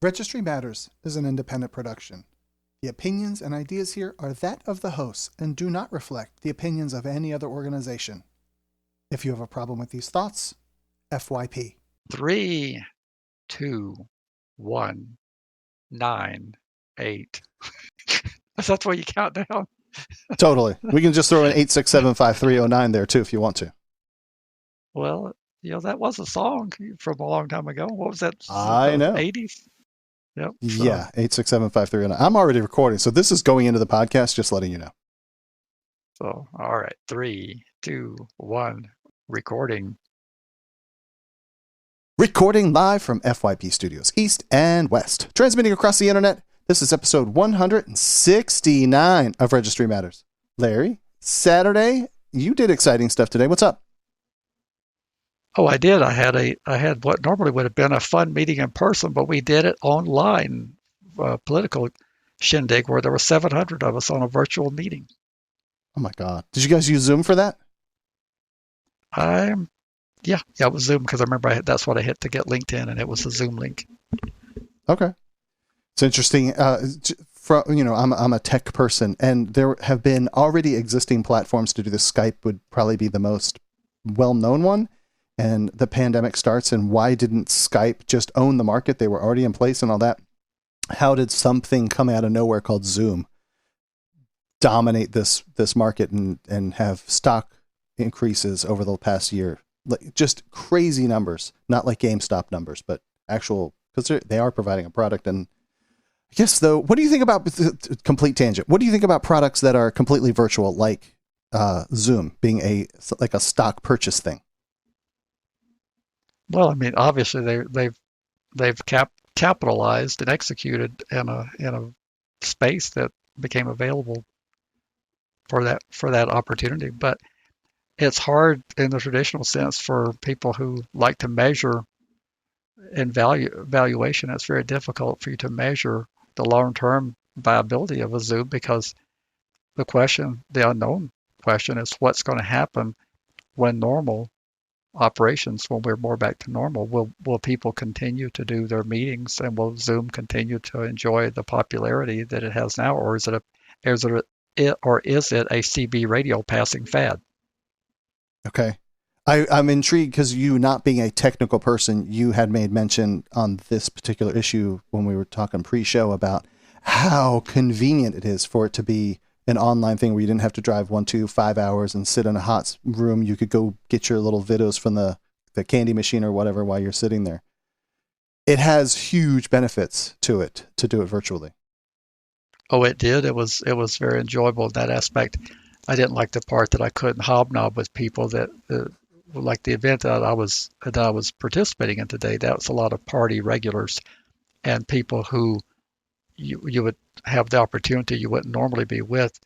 Registry Matters is an independent production. The opinions and ideas here are that of the hosts and do not reflect the opinions of any other organization. If you have a problem with these thoughts, FYP. 3, 2, 1, 9, 8. That's where you count down. Totally. We can just throw in 8675309 there too if you want to. Well, that was a song from a long time ago. What was that? I know. 80s? Yep. So. Yeah, 8675309. I'm already recording, so this is going into the podcast, just letting you know. So, all right. 3, 2, 1, recording. Recording live from FYP Studios, East and West. Transmitting across the internet, this is episode 169 of Registry Matters. Larry, Saturday, you did exciting stuff today. What's up? Oh, I did. I had what normally would have been a fun meeting in person, but we did it online, political shindig where there were 700 of us on a virtual meeting. Oh my God. Did you guys use Zoom for that? Yeah, it was Zoom because I remember that's what I hit to get linked in, and it was a Zoom link. Okay. It's interesting. I'm a tech person, and there have been already existing platforms to do this. Skype would probably be the most well-known one. And the pandemic starts, and why didn't Skype just own the market? They were already in place and all that. How did something come out of nowhere called Zoom dominate this market and have stock increases over the past year? Like, just crazy numbers, not like GameStop numbers, but actual, because they are providing a product. And I guess, though, what do you think about, complete tangent, what do you think about products that are completely virtual, like Zoom being a stock purchase thing? Well, I mean, obviously they've capitalized and executed in a space that became available for that opportunity. But it's hard in the traditional sense for people who like to measure in valuation. It's very difficult for you to measure the long-term viability of a Zoom because the unknown question is what's going to happen when normal operations, when we're more back to normal. Will people continue to do their meetings, and will Zoom continue to enjoy the popularity that it has now, or is it a CB radio passing fad? Okay, I'm intrigued because you, not being a technical person, you had made mention on this particular issue when we were talking pre-show about how convenient it is for it to be an online thing where you didn't have to drive 5 hours and sit in a hot room. You could go get your little videos from the candy machine or whatever while you're sitting there. It has huge benefits to it to do it virtually. Oh, it did. It was very enjoyable in that aspect. I didn't like the part that I couldn't hobnob with people that like the event that I was participating in today. That was a lot of party regulars and people who you would have the opportunity you wouldn't normally be with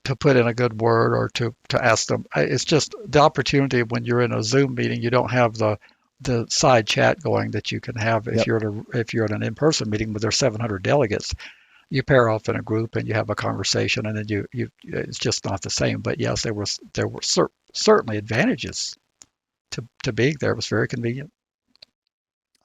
to put in a good word or to ask them. It's just the opportunity when you're in a Zoom meeting, you don't have the side chat going that you can have if you're in an in-person meeting where there's 700 delegates. You pair off in a group and you have a conversation, and then you it's just not the same. But yes, there were certainly advantages to being there. It was very convenient.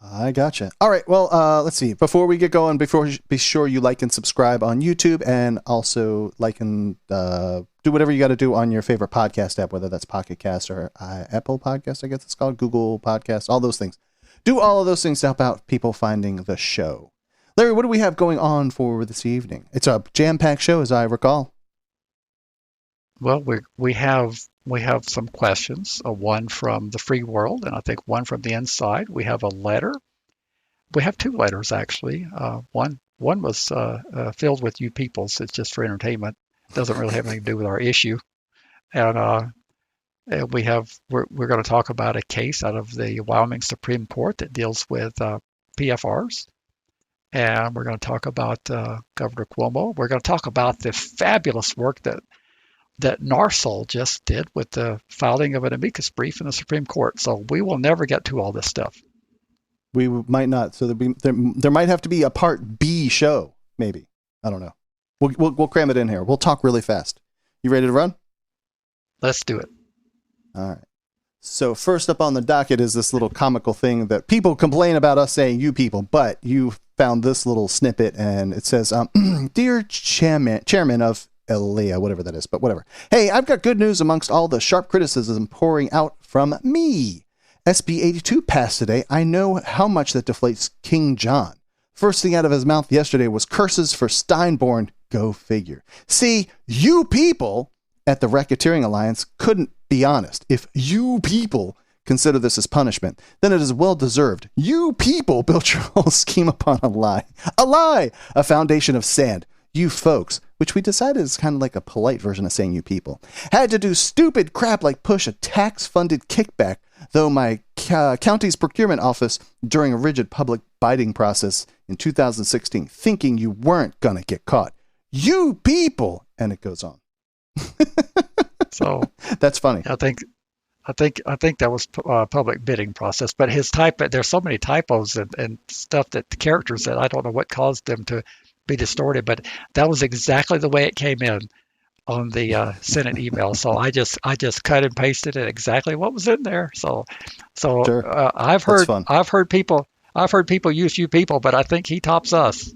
I gotcha. All right. Well, let's see. Before we get going, be sure you like and subscribe on YouTube, and also like and do whatever you got to do on your favorite podcast app, whether that's Pocket Cast or Apple Podcast, I guess it's called, Google Podcast, all those things. Do all of those things to help out people finding the show. Larry, what do we have going on for this evening? It's a jam-packed show, as I recall. Well, we have some questions, one from the free world, and I think one from the inside. We have a letter. We have two letters, actually. One was filled with you peoples. It's just for entertainment. Doesn't really have anything to do with our issue. And we're going to talk about a case out of the Wyoming Supreme Court that deals with PFRs. And we're going to talk about Governor Cuomo. We're going to talk about the fabulous work that NARSOL just did with the filing of an amicus brief in the Supreme Court. So we will never get to all this stuff. We might not. So there might have to be a part B show, maybe. I don't know. We'll cram it in here. We'll talk really fast. You ready to run? Let's do it. All right. So first up on the docket is this little comical thing that people complain about us saying, you people, but you found this little snippet, and it says, "Dear Chairman of Elia," whatever that is, but whatever. "Hey, I've got good news amongst all the sharp criticism pouring out from me. SB 82 passed today. I know how much that deflates King John. First thing out of his mouth yesterday was curses for Steinborn. Go figure. See, you people at the Racketeering Alliance couldn't be honest. If you people consider this as punishment, then it is well deserved. You people built your whole scheme upon a lie. A lie! A foundation of sand. You folks," which we decided is kind of like a polite version of saying you people, "had to do stupid crap like push a tax-funded kickback, though my county's procurement office during a rigid public bidding process in 2016, thinking you weren't going to get caught. You people!" And it goes on. So that's funny. I think that was public bidding process, but there's so many typos and stuff that the characters that I don't know what caused them to be distorted, but that was exactly the way it came in on the Senate email. So I just cut and pasted it exactly what was in there. So Sure. I've heard people use "you people," but I think he tops us.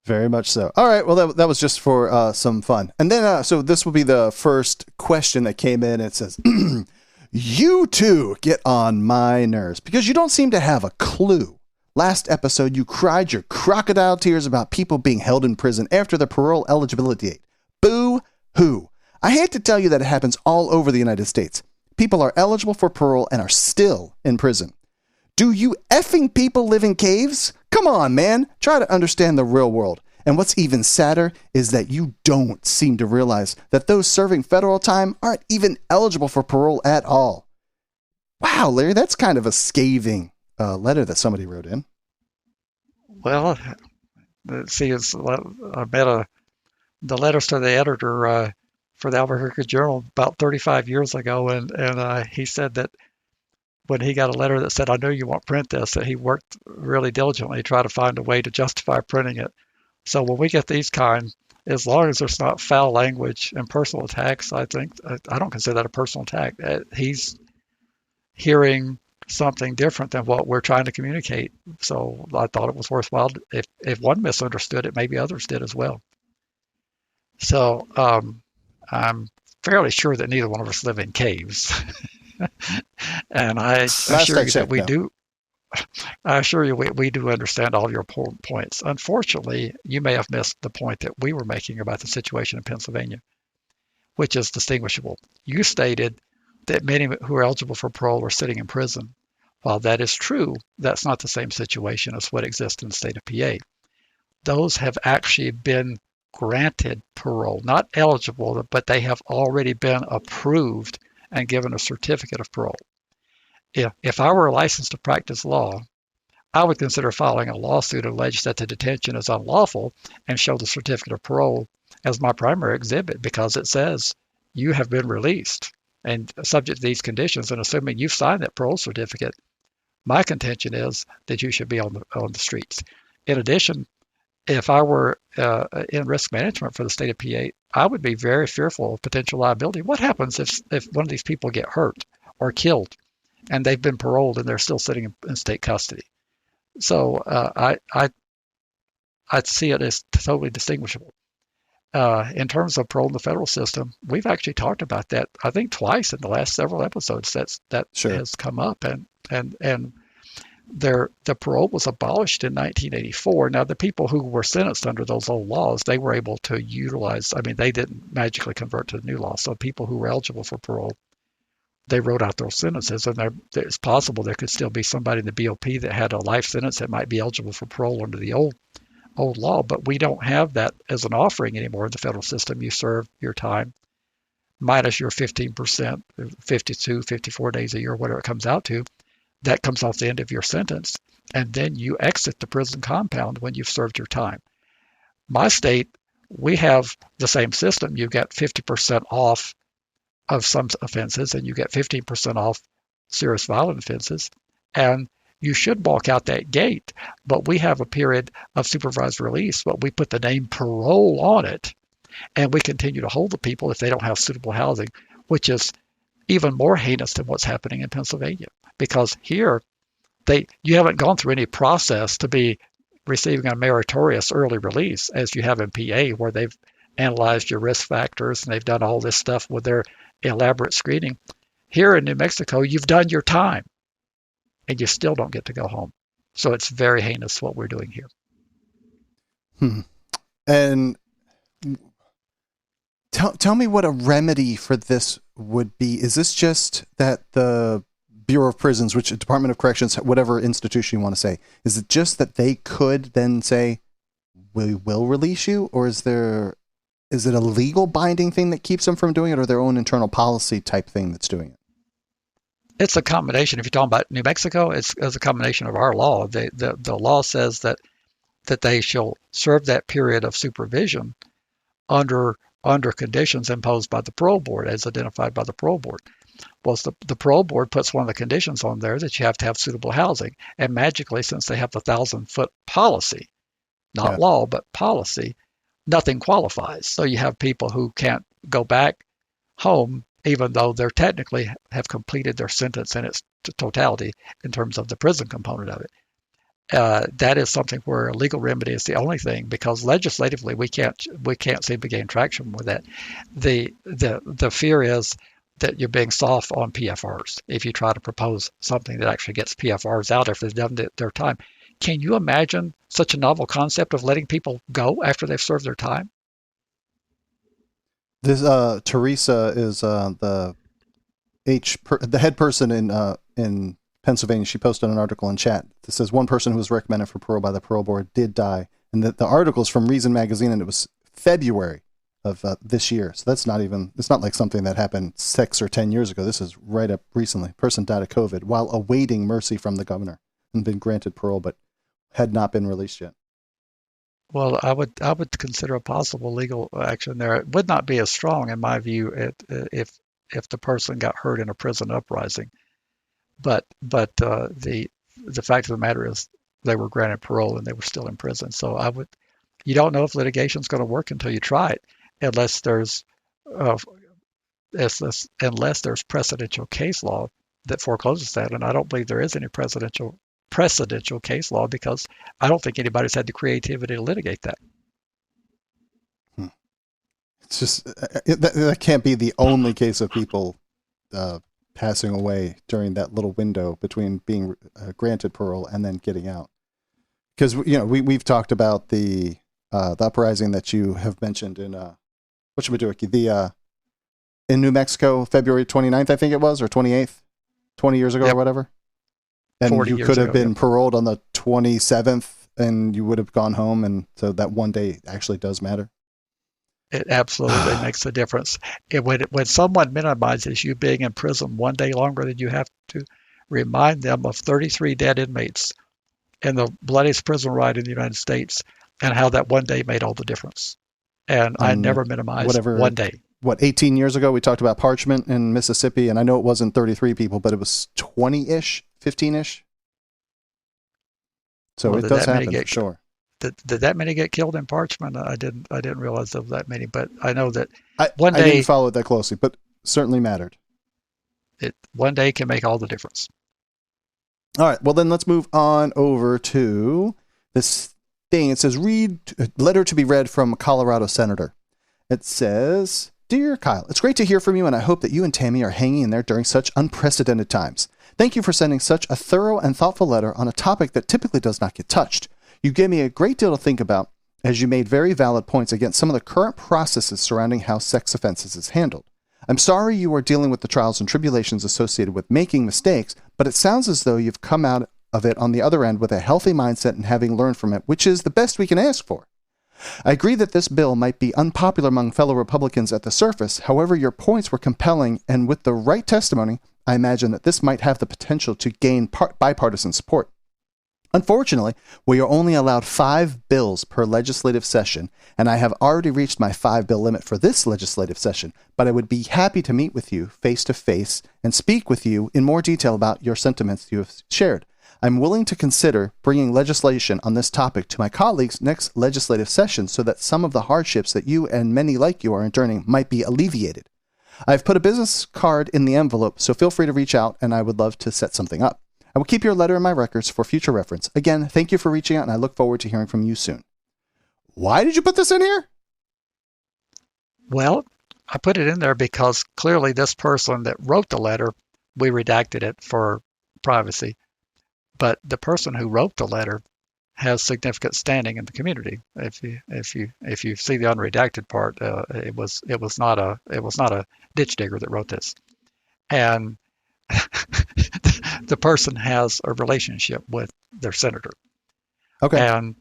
Very much so. All right. Well, that was just for some fun. And then, so this will be the first question that came in. It says, "You two get on my nerves because you don't seem to have a clue. Last episode, you cried your crocodile tears about people being held in prison after the parole eligibility date. Boo-hoo. I hate to tell you that it happens all over the United States. People are eligible for parole and are still in prison. Do you effing people live in caves? Come on, man. Try to understand the real world. And what's even sadder is that you don't seem to realize that those serving federal time aren't even eligible for parole at all." Wow, Larry, that's kind of a scathing letter that somebody wrote in. Well, see, I met the letters to the editor for the Albuquerque Journal about 35 years ago, and he said that when he got a letter that said, "I know you won't print this," that he worked really diligently to try to find a way to justify printing it. So when we get these kind, as long as there's not foul language and personal attacks, I don't consider that a personal attack. He's hearing something different than what we're trying to communicate. So I thought it was worthwhile. If one misunderstood it, maybe others did as well. So I'm fairly sure that neither one of us live in caves. And I assure you that we do. I assure you we do understand all your points. Unfortunately, you may have missed the point that we were making about the situation in Pennsylvania, which is distinguishable. You stated that many who are eligible for parole are sitting in prison. While that is true, that's not the same situation as what exists in the state of PA. Those have actually been granted parole, not eligible, but they have already been approved and given a certificate of parole. If I were licensed to practice law, I would consider filing a lawsuit and allege that the detention is unlawful and show the certificate of parole as my primary exhibit because it says you have been released and subject to these conditions, and assuming you've signed that parole certificate, my contention is that you should be on the streets. In addition, if I were in risk management for the state of PA, I would be very fearful of potential liability. What happens if one of these people get hurt or killed and they've been paroled and they're still sitting in state custody? So I'd see it as totally distinguishable. In terms of parole in the federal system, we've actually talked about that, I think, twice in the last several episodes. That Sure. has come up, and the parole was abolished in 1984. Now, the people who were sentenced under those old laws, they were able to utilize. I mean, they didn't magically convert to the new law. So people who were eligible for parole, they wrote out those sentences, and it's possible there could still be somebody in the BOP that had a life sentence that might be eligible for parole under the old law, but we don't have that as an offering anymore in the federal system. You serve your time minus your 15%, 52, 54 days a year, whatever it comes out to. That comes off the end of your sentence, and then you exit the prison compound when you've served your time. My state, we have the same system. You get 50% off of some offenses, and you get 15% off serious violent offenses, and you should walk out that gate, but we have a period of supervised release, but we put the name parole on it, and we continue to hold the people if they don't have suitable housing, which is even more heinous than what's happening in Pennsylvania. Because here, You haven't gone through any process to be receiving a meritorious early release as you have in PA, where they've analyzed your risk factors and they've done all this stuff with their elaborate screening. Here in New Mexico, you've done your time and you still don't get to go home. So it's very heinous what we're doing here. And tell me what a remedy for this would be. Is this just that the Bureau of Prisons, which Department of Corrections, whatever institution you want to say, is it just that they could then say, we will release you? Or is it a legal binding thing that keeps them from doing it, or their own internal policy type thing that's doing it? It's a combination. If you're talking about New Mexico, it's a combination of our law. The law says that they shall serve that period of supervision under conditions imposed by the parole board, as identified by the parole board. Well, the parole board puts one of the conditions on there that you have to have suitable housing. And magically, since they have the 1,000-foot policy, not law, but policy, nothing qualifies. So you have people who can't go back home, even though they're technically have completed their sentence in its totality in terms of the prison component of it. That is something where a legal remedy is the only thing, because legislatively we can't seem to gain traction with that. The fear is that you're being soft on PFRs if you try to propose something that actually gets PFRs out after they've done their time. Can you imagine such a novel concept of letting people go after they've served their time? This Teresa is the head person in Pennsylvania. She posted an article in chat that says one person who was recommended for parole by the parole board did die, and that the article is from Reason magazine, and it was February of this year. So it's not like something that happened 6 or 10 years ago. This is right up recently. Person died of COVID while awaiting mercy from the governor and been granted parole, but had not been released yet. Well, I would consider a possible legal action there. It would not be as strong, in my view, if the person got hurt in a prison uprising. But the fact of the matter is they were granted parole and they were still in prison. So you don't know if litigation is going to work until you try it, unless there's precedential case law that forecloses that. And I don't believe there is any precedential case law, because I don't think anybody's had the creativity to litigate that. It's just that can't be the only case of people passing away during that little window between being granted parole and then getting out. Because we've talked about the uprising that you have mentioned in in New Mexico, February 29th, I think it was, or 28th, 20 years ago or whatever. And you could have been paroled on the 27th and you would have gone home. And so that one day actually does matter. It absolutely makes a difference. When someone minimizes you being in prison one day longer, than you have to remind them of 33 dead inmates in the bloodiest prison riot in the United States, and how that one day made all the difference. And I never minimized one day. 18 years ago, we talked about parchment in Mississippi, and I know it wasn't 33 people, but it was 20-ish, 15-ish. So it does happen, for sure. Did that many get killed in parchment? I didn't realize there was that many, but I know that I didn't follow it that closely, but certainly mattered. One day can make all the difference. All right, well then let's move on over to this thing. It says, letter to be read from a Colorado senator. It says, Dear Kyle, it's great to hear from you, and I hope that you and Tammy are hanging in there during such unprecedented times. Thank you for sending such a thorough and thoughtful letter on a topic that typically does not get touched. You gave me a great deal to think about, as you made very valid points against some of the current processes surrounding how sex offenses is handled. I'm sorry you are dealing with the trials and tribulations associated with making mistakes, but it sounds as though you've come out of it on the other end with a healthy mindset and having learned from it, which is the best we can ask for. I agree that this bill might be unpopular among fellow Republicans at the surface. However, your points were compelling, and with the right testimony, I imagine that this might have the potential to gain bipartisan support. Unfortunately, we are only allowed 5 bills per legislative session, and I have already reached my 5-bill limit for this legislative session, but I would be happy to meet with you face-to-face and speak with you in more detail about your sentiments you have shared. I'm willing to consider bringing legislation on this topic to my colleagues' next legislative session so that some of the hardships that you and many like you are enduring might be alleviated. I've put a business card in the envelope, so feel free to reach out, and I would love to set something up. I will keep your letter in my records for future reference. Again, thank you for reaching out, and I look forward to hearing from you soon. Why did you put this in here? Well, I put it in there because clearly this person that wrote the letter, we redacted it for privacy. But the person who wrote the letter has significant standing in the community. If you see the unredacted part, it was not a ditch digger that wrote this, and the person has a relationship with their senator. Okay. And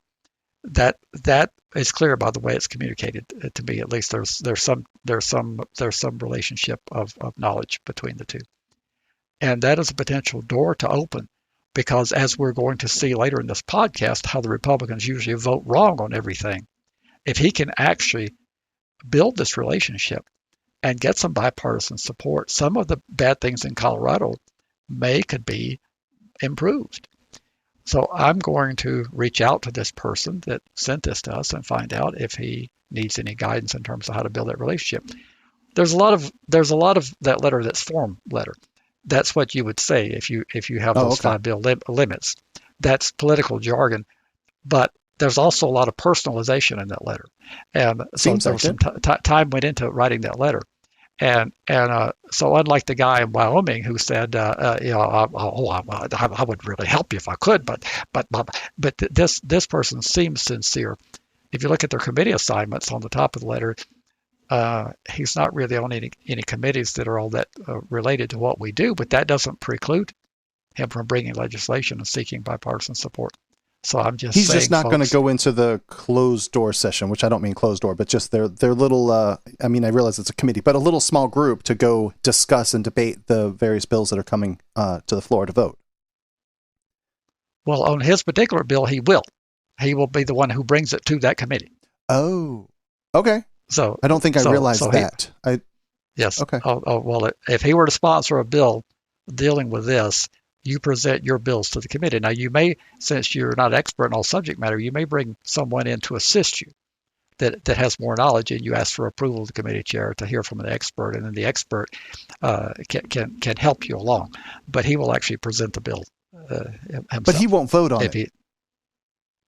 that is clear by the way it's communicated to me. At least there's some relationship of knowledge between the two, and that is a potential door to open, because as we're going to see later in this podcast, how the Republicans usually vote wrong on everything. If he can actually build this relationship and get some bipartisan support, some of the bad things in Colorado could be improved. So I'm going to reach out to this person that sent this to us and find out if he needs any guidance in terms of how to build that relationship. There's a lot of that letter that's form letter. That's what you would say if you have those 5 bill limits. That's political jargon, but there's also a lot of personalization in that letter, and so there was some time went into writing that letter. And so unlike the guy in Wyoming who said, I would really help you if I could, but this person seems sincere. If you look at their committee assignments on the top of the letter, he's not really on any committees that are all that related to what we do, but that doesn't preclude him from bringing legislation and seeking bipartisan support. So he's just not going to go into the closed door session, which I don't mean closed door, but just their little, I realize it's a committee, but a little small group to go discuss and debate the various bills that are coming to the floor to vote. Well, on his particular bill, he will be the one who brings it to that committee. Oh, okay. So I don't think I realized that. Yes. Okay. Well, if he were to sponsor a bill dealing with this, you present your bills to the committee. Now, you may, since you're not expert in all subject matter, you may bring someone in to assist you that has more knowledge, and you ask for approval of the committee chair to hear from an expert, and then the expert can help you along. But he will actually present the bill himself. But he won't vote on it.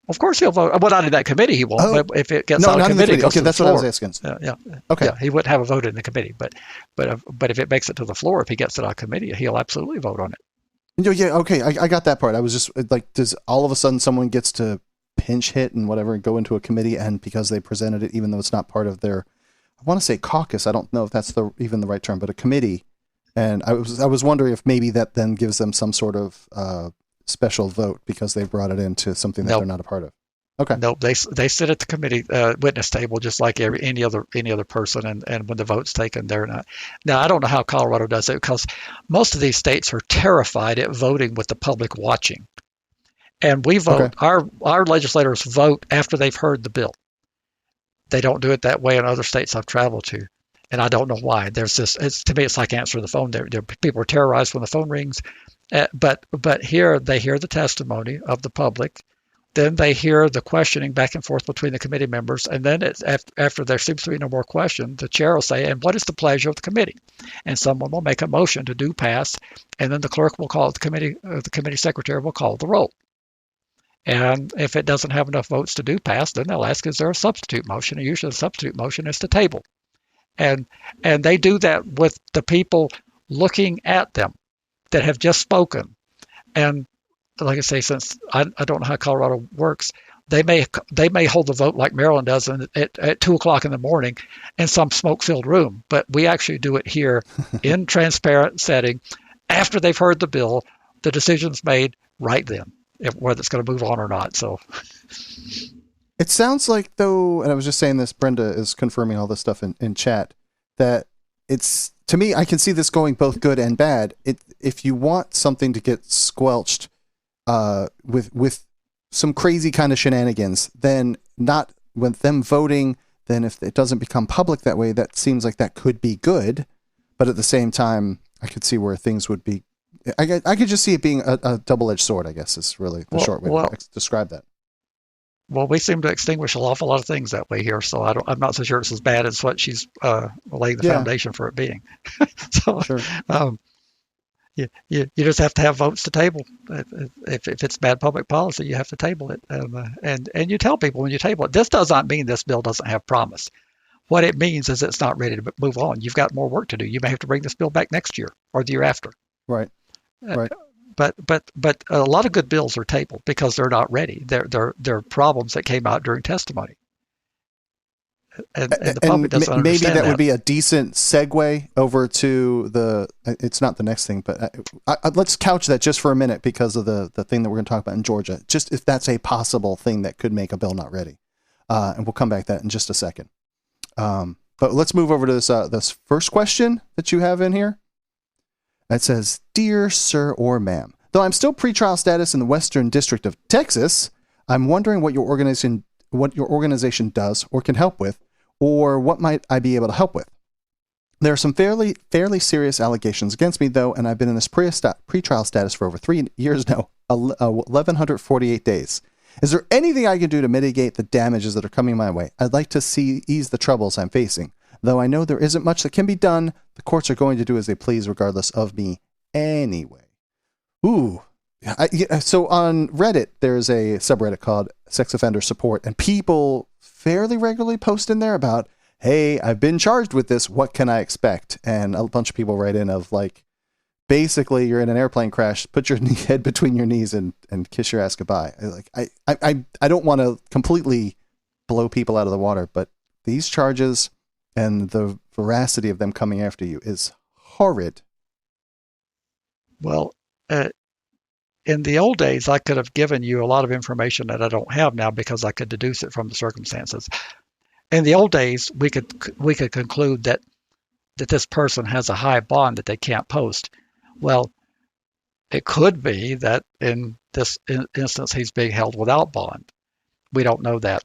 Of course he'll vote. Well, not in that committee he won't. Oh. But if it gets out of committee, okay, that's what I was asking. Yeah. Okay. Yeah, he wouldn't have a vote in the committee, but if it makes it to the floor, if he gets it out of committee, he'll absolutely vote on it. Yeah, okay, I got that part. I was just like, does all of a sudden someone gets to pinch hit and whatever and go into a committee, and because they presented it, even though it's not part of their, I want to say caucus, I don't know if that's even the right term, but a committee, and I was wondering if maybe that then gives them some sort of special vote because they brought it into something that they're not a part of. Okay. Nope, they sit at the committee witness table just like any other person, and when the vote's taken, they're not. Now, I don't know how Colorado does it, because most of these states are terrified at voting with the public watching, and we vote. Okay. Our legislators vote after they've heard the bill. They don't do it that way in other states I've traveled to, and I don't know why. There's this. To me, it's like answering the phone. People are terrorized when the phone rings, but here they hear the testimony of the public. Then they hear the questioning back and forth between the committee members, and then after there seems to be no more question, the chair will say, "And what is the pleasure of the committee?" And someone will make a motion to do pass, and then the clerk will call the committee secretary will call the roll. And if it doesn't have enough votes to do pass, then they'll ask, "Is there a substitute motion?" And usually the substitute motion is to table, and they do that with the people looking at them that have just spoken, and like I say, since I don't know how Colorado works, they may hold the vote like Maryland does at 2:00 in the morning in some smoke-filled room. But we actually do it here in transparent setting after they've heard the bill. The decision's made right then, whether it's going to move on or not. So it sounds like, though, and I was just saying this, Brenda is confirming all this stuff in chat, that it's, to me, I can see this going both good and bad. If you want something to get squelched with some crazy kind of shenanigans, then not with them voting, then if it doesn't become public that way, that seems like that could be good. But at the same time, I could see where things would be, I could just see it being a double-edged sword, I guess is really the short way to describe that. Well, we seem to extinguish an awful lot of things that way here, so I'm not so sure it's as bad as what she's laying the foundation for it being. So, sure. You just have to have votes to table. If it's bad public policy, you have to table it. And you tell people when you table it, this does not mean this bill doesn't have promise. What it means is it's not ready to move on. You've got more work to do. You may have to bring this bill back next year or the year after. Right. Right. But a lot of good bills are tabled because they're not ready. They're problems that came out during testimony. And the public doesn't understand maybe that that would be a decent segue over to it's not the next thing, but let's couch that just for a minute because of the thing that we're going to talk about in Georgia, just if that's a possible thing that could make a bill not ready. And we'll come back to that in just a second. But let's move over to this first question that you have in here. It says, "Dear Sir or Ma'am, though I'm still pretrial status in the Western District of Texas, I'm wondering what your organization does or can help with, or what might I be able to help with? There are some fairly serious allegations against me, though, and I've been in this pretrial status for over 3 years now, 1,148 days. Is there anything I can do to mitigate the damages that are coming my way? I'd like to ease the troubles I'm facing. Though I know there isn't much that can be done, the courts are going to do as they please regardless of me anyway." Ooh. So on Reddit, there's a subreddit called Sex Offender Support, and people fairly regularly post in there about, "Hey, I've been charged with this. What can I expect?" And a bunch of people write in of like, basically, you're in an airplane crash, put your head between your knees and kiss your ass goodbye. Like, I don't want to completely blow people out of the water, but these charges and the veracity of them coming after you is horrid. Well, in the old days, I could have given you a lot of information that I don't have now because I could deduce it from the circumstances. In the old days, we could conclude that this person has a high bond that they can't post. Well, it could be that in this instance, he's being held without bond. We don't know that.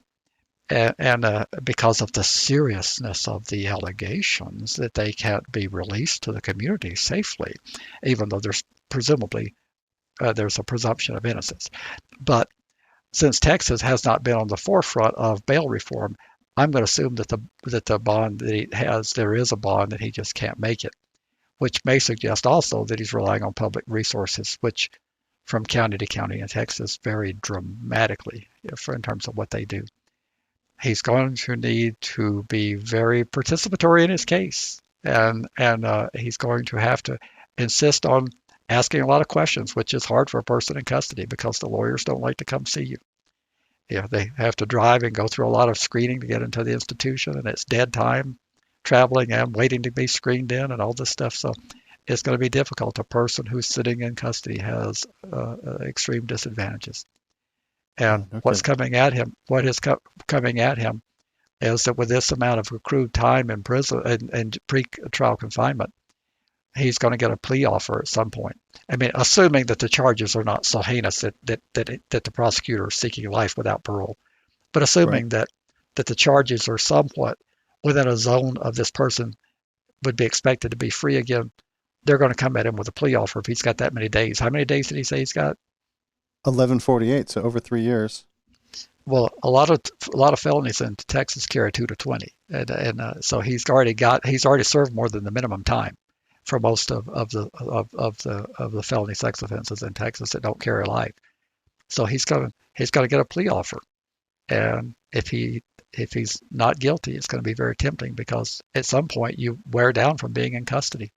And because of the seriousness of the allegations, that they can't be released to the community safely, even though there's presumably there's a presumption of innocence. But since Texas has not been on the forefront of bail reform, I'm going to assume that the bond that he has, there is a bond that he just can't make it, which may suggest also that he's relying on public resources, which from county to county in Texas vary dramatically in terms of what they do. He's going to need to be very participatory in his case, and he's going to have to insist on asking a lot of questions, which is hard for a person in custody because the lawyers don't like to come see you. They have to drive and go through a lot of screening to get into the institution, and it's dead time traveling and waiting to be screened in and all this stuff. So it's going to be difficult. A person who's sitting in custody has extreme disadvantages. And what's coming at him, coming at him is that with this amount of accrued time in prison and pre-trial confinement, he's going to get a plea offer at some point. I mean, assuming that the charges are not so heinous that the prosecutor is seeking life without parole, but assuming that the charges are somewhat within a zone of this person would be expected to be free again, they're going to come at him with a plea offer if he's got that many days. How many days did he say he's got? 1,148, so over 3 years. Well, a lot of felonies in Texas carry 2 to 20, and so he's already served more than the minimum time for most of the felony sex offenses in Texas that don't carry life. So he's going to get a plea offer, and if he's not guilty, it's going to be very tempting because at some point you wear down from being in custody.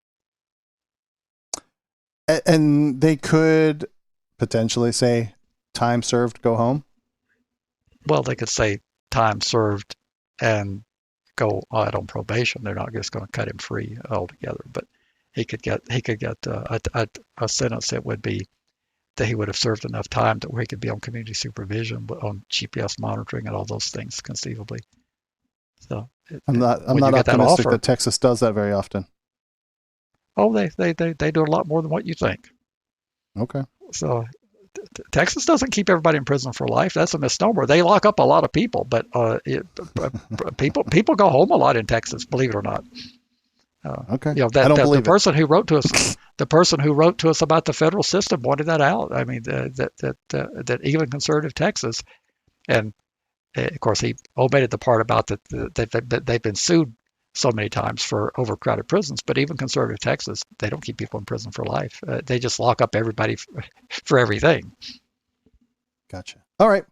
And they could potentially say, "Time served, go home." Well, they could say time served and go out on probation. They're not just going to cut him free altogether, but he could get a sentence that would be that he would have served enough time to where he could be on community supervision, on GPS monitoring, and all those things conceivably. So I'm not optimistic that Texas does that very often. Oh, they do a lot more than what you think. Okay. So Texas doesn't keep everybody in prison for life. That's a misnomer. They lock up a lot of people, but people go home a lot in Texas, believe it or not. Okay. The person who wrote to us about the federal system pointed that out. I mean, that even conservative Texas, and of course he omitted the part about that they've been sued so many times for overcrowded prisons. But even conservative Texas, they don't keep people in prison for life. They just lock up everybody for everything. Gotcha. All right.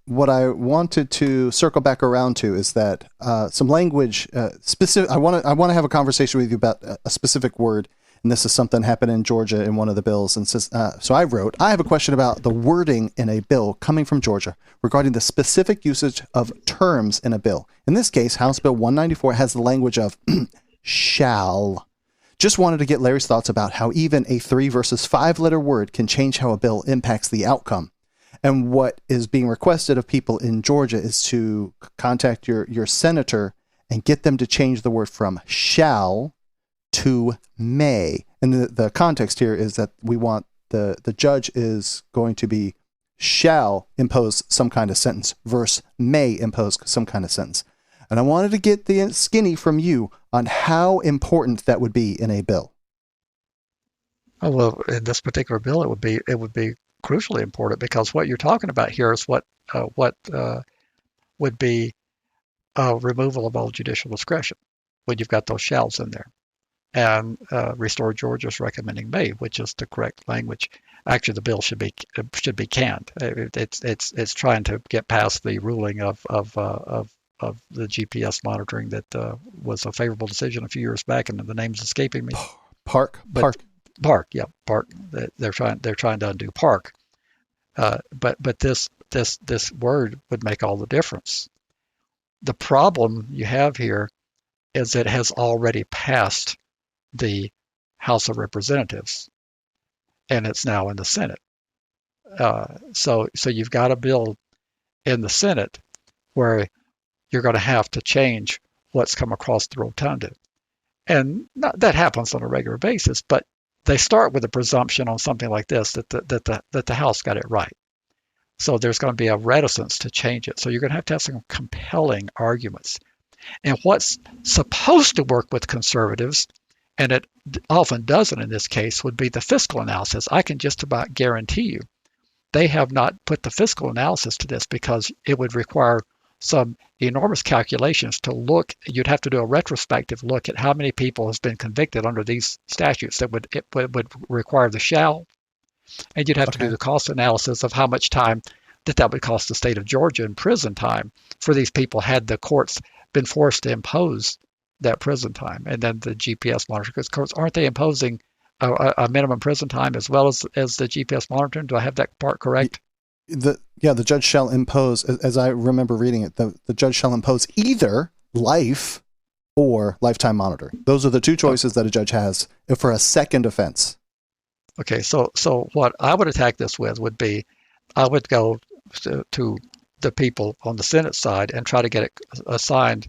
What I wanted to circle back around to is that some language specific. I want to have a conversation with you about a specific word, and this is something happened in Georgia in one of the bills. And says, so I have a question about the wording in a bill coming from Georgia regarding the specific usage of terms in a bill. In this case, House Bill 194 has the language of shall. Just wanted to get Larry's thoughts about how even a 3 versus 5 letter word can change how a bill impacts the outcome. And what is being requested of people in Georgia is to contact your senator and get them to change the word from shall to may. And the context here is that we want the judge is going to be shall impose some kind of sentence versus may impose some kind of sentence. And I wanted to get the skinny from you on how important that would be in a bill. Oh, well, in this particular bill, it would be crucially important, because what you're talking about here is what would be removal of all judicial discretion when you've got those shalls in there. And Restore Georgia is recommending may, which is the correct language. Actually, the bill should be canned. It's trying to get past the ruling of the GPS monitoring that was a favorable decision a few years back, and the name's escaping me. Park. Yeah, Park. They're trying to undo Park. But this word would make all the difference. The problem you have here is it has already passed the House of Representatives, and it's now in the Senate. So you've got a bill in the Senate where you're going to have to change what's come across the rotunda. And that happens on a regular basis, but they start with a presumption on something like this that the House got it right. So there's going to be a reticence to change it. So you're going to have some compelling arguments. And what's supposed to work with conservatives, and it often doesn't in this case, would be the fiscal analysis. I can just about guarantee you they have not put the fiscal analysis to this, because it would require some enormous calculations to look. You'd have to do a retrospective look at how many people has been convicted under these statutes that would require the shall, and you'd have to do the cost analysis of how much time that would cost the state of Georgia in prison time for these people had the courts been forced to impose that prison time. And then the GPS monitoring, because courts, aren't they imposing a minimum prison time as well as the GPS monitoring? Do I have that part correct? The judge shall impose, as I remember reading it, the judge shall impose either life or lifetime monitoring. Those are the two choices that a judge has for a second offense. Okay, so what I would attack this with would be, I would go to the people on the Senate side and try to get it assigned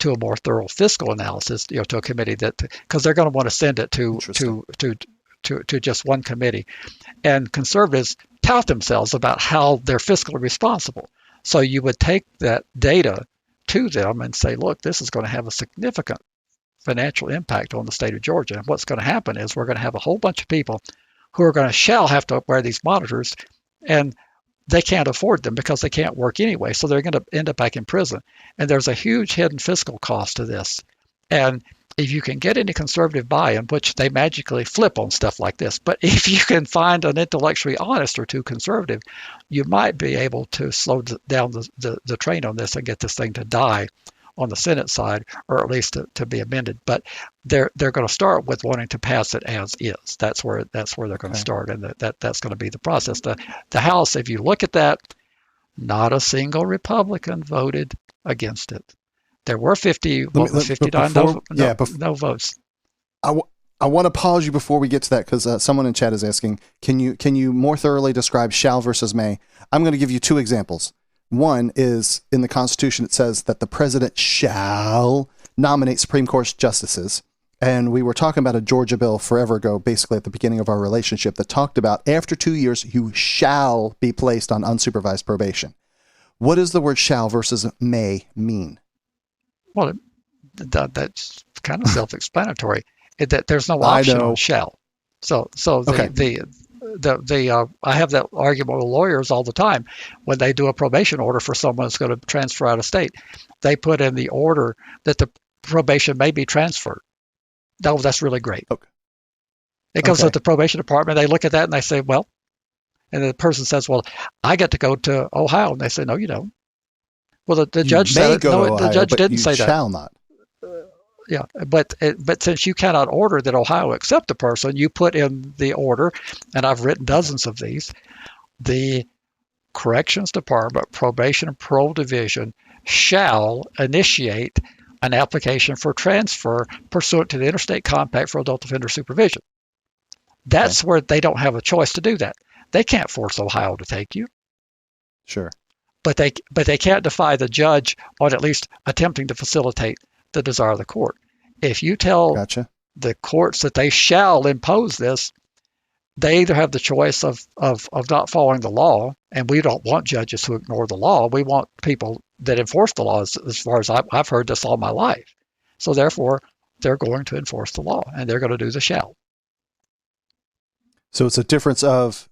to a more thorough fiscal analysis, to a committee because they're going to want to send it to just one committee. And conservatives tout themselves about how they're fiscally responsible. So you would take that data to them and say, look, this is going to have a significant financial impact on the state of Georgia. And what's going to happen is we're going to have a whole bunch of people who are shall have to wear these monitors, and they can't afford them because they can't work anyway. So they're going to end up back in prison. And there's a huge hidden fiscal cost to this. And if you can get any conservative buy-in, which they magically flip on stuff like this, but if you can find an intellectually honest or two conservative, you might be able to slow down the train on this and get this thing to die on the Senate side, or at least to be amended. But they're going to start with wanting to pass it as is. That's where they're going to start, and that's going to be the process. The House, if you look at that, not a single Republican voted against it. There were 59 no votes. I want to pause you before we get to that, because someone in chat is asking, can you more thoroughly describe shall versus may? I'm going to give you two examples. One is in the Constitution, it says that the president shall nominate Supreme Court justices. And we were talking about a Georgia bill forever ago, basically at the beginning of our relationship, that talked about after 2 years, you shall be placed on unsupervised probation. What does the word shall versus may mean? Well, that's kind of self-explanatory. That there's no option on shall. So I have that argument with lawyers all the time. When they do a probation order for someone that's going to transfer out of state, they put in the order that probation may be transferred. No, that's really great. Okay. It goes Okay. to the probation department. They look at that and they say, well, and the person says, well, I get to go to Ohio. And they say, no, you don't. Well, the judge You said may it. go No, to Ohio, the judge but didn't you say that. shall not. Yeah, but since you cannot order that Ohio accept the person, you put in the order, and I've written dozens of these, the Corrections Department, Probation and Parole Division shall initiate an application for transfer pursuant to the Interstate Compact for Adult Offender Supervision. That's where they don't have a choice to do that. They can't force Ohio to take you, Sure. but they can't defy the judge on at least attempting to facilitate the desire of the court. If you tell Gotcha. the courts that they shall impose this, they either have the choice of not following the law, and we don't want judges to ignore the law. We want people that enforce the law, as far as I've heard this all my life. So therefore, they're going to enforce the law, and they're going to do the shall. So it's a difference of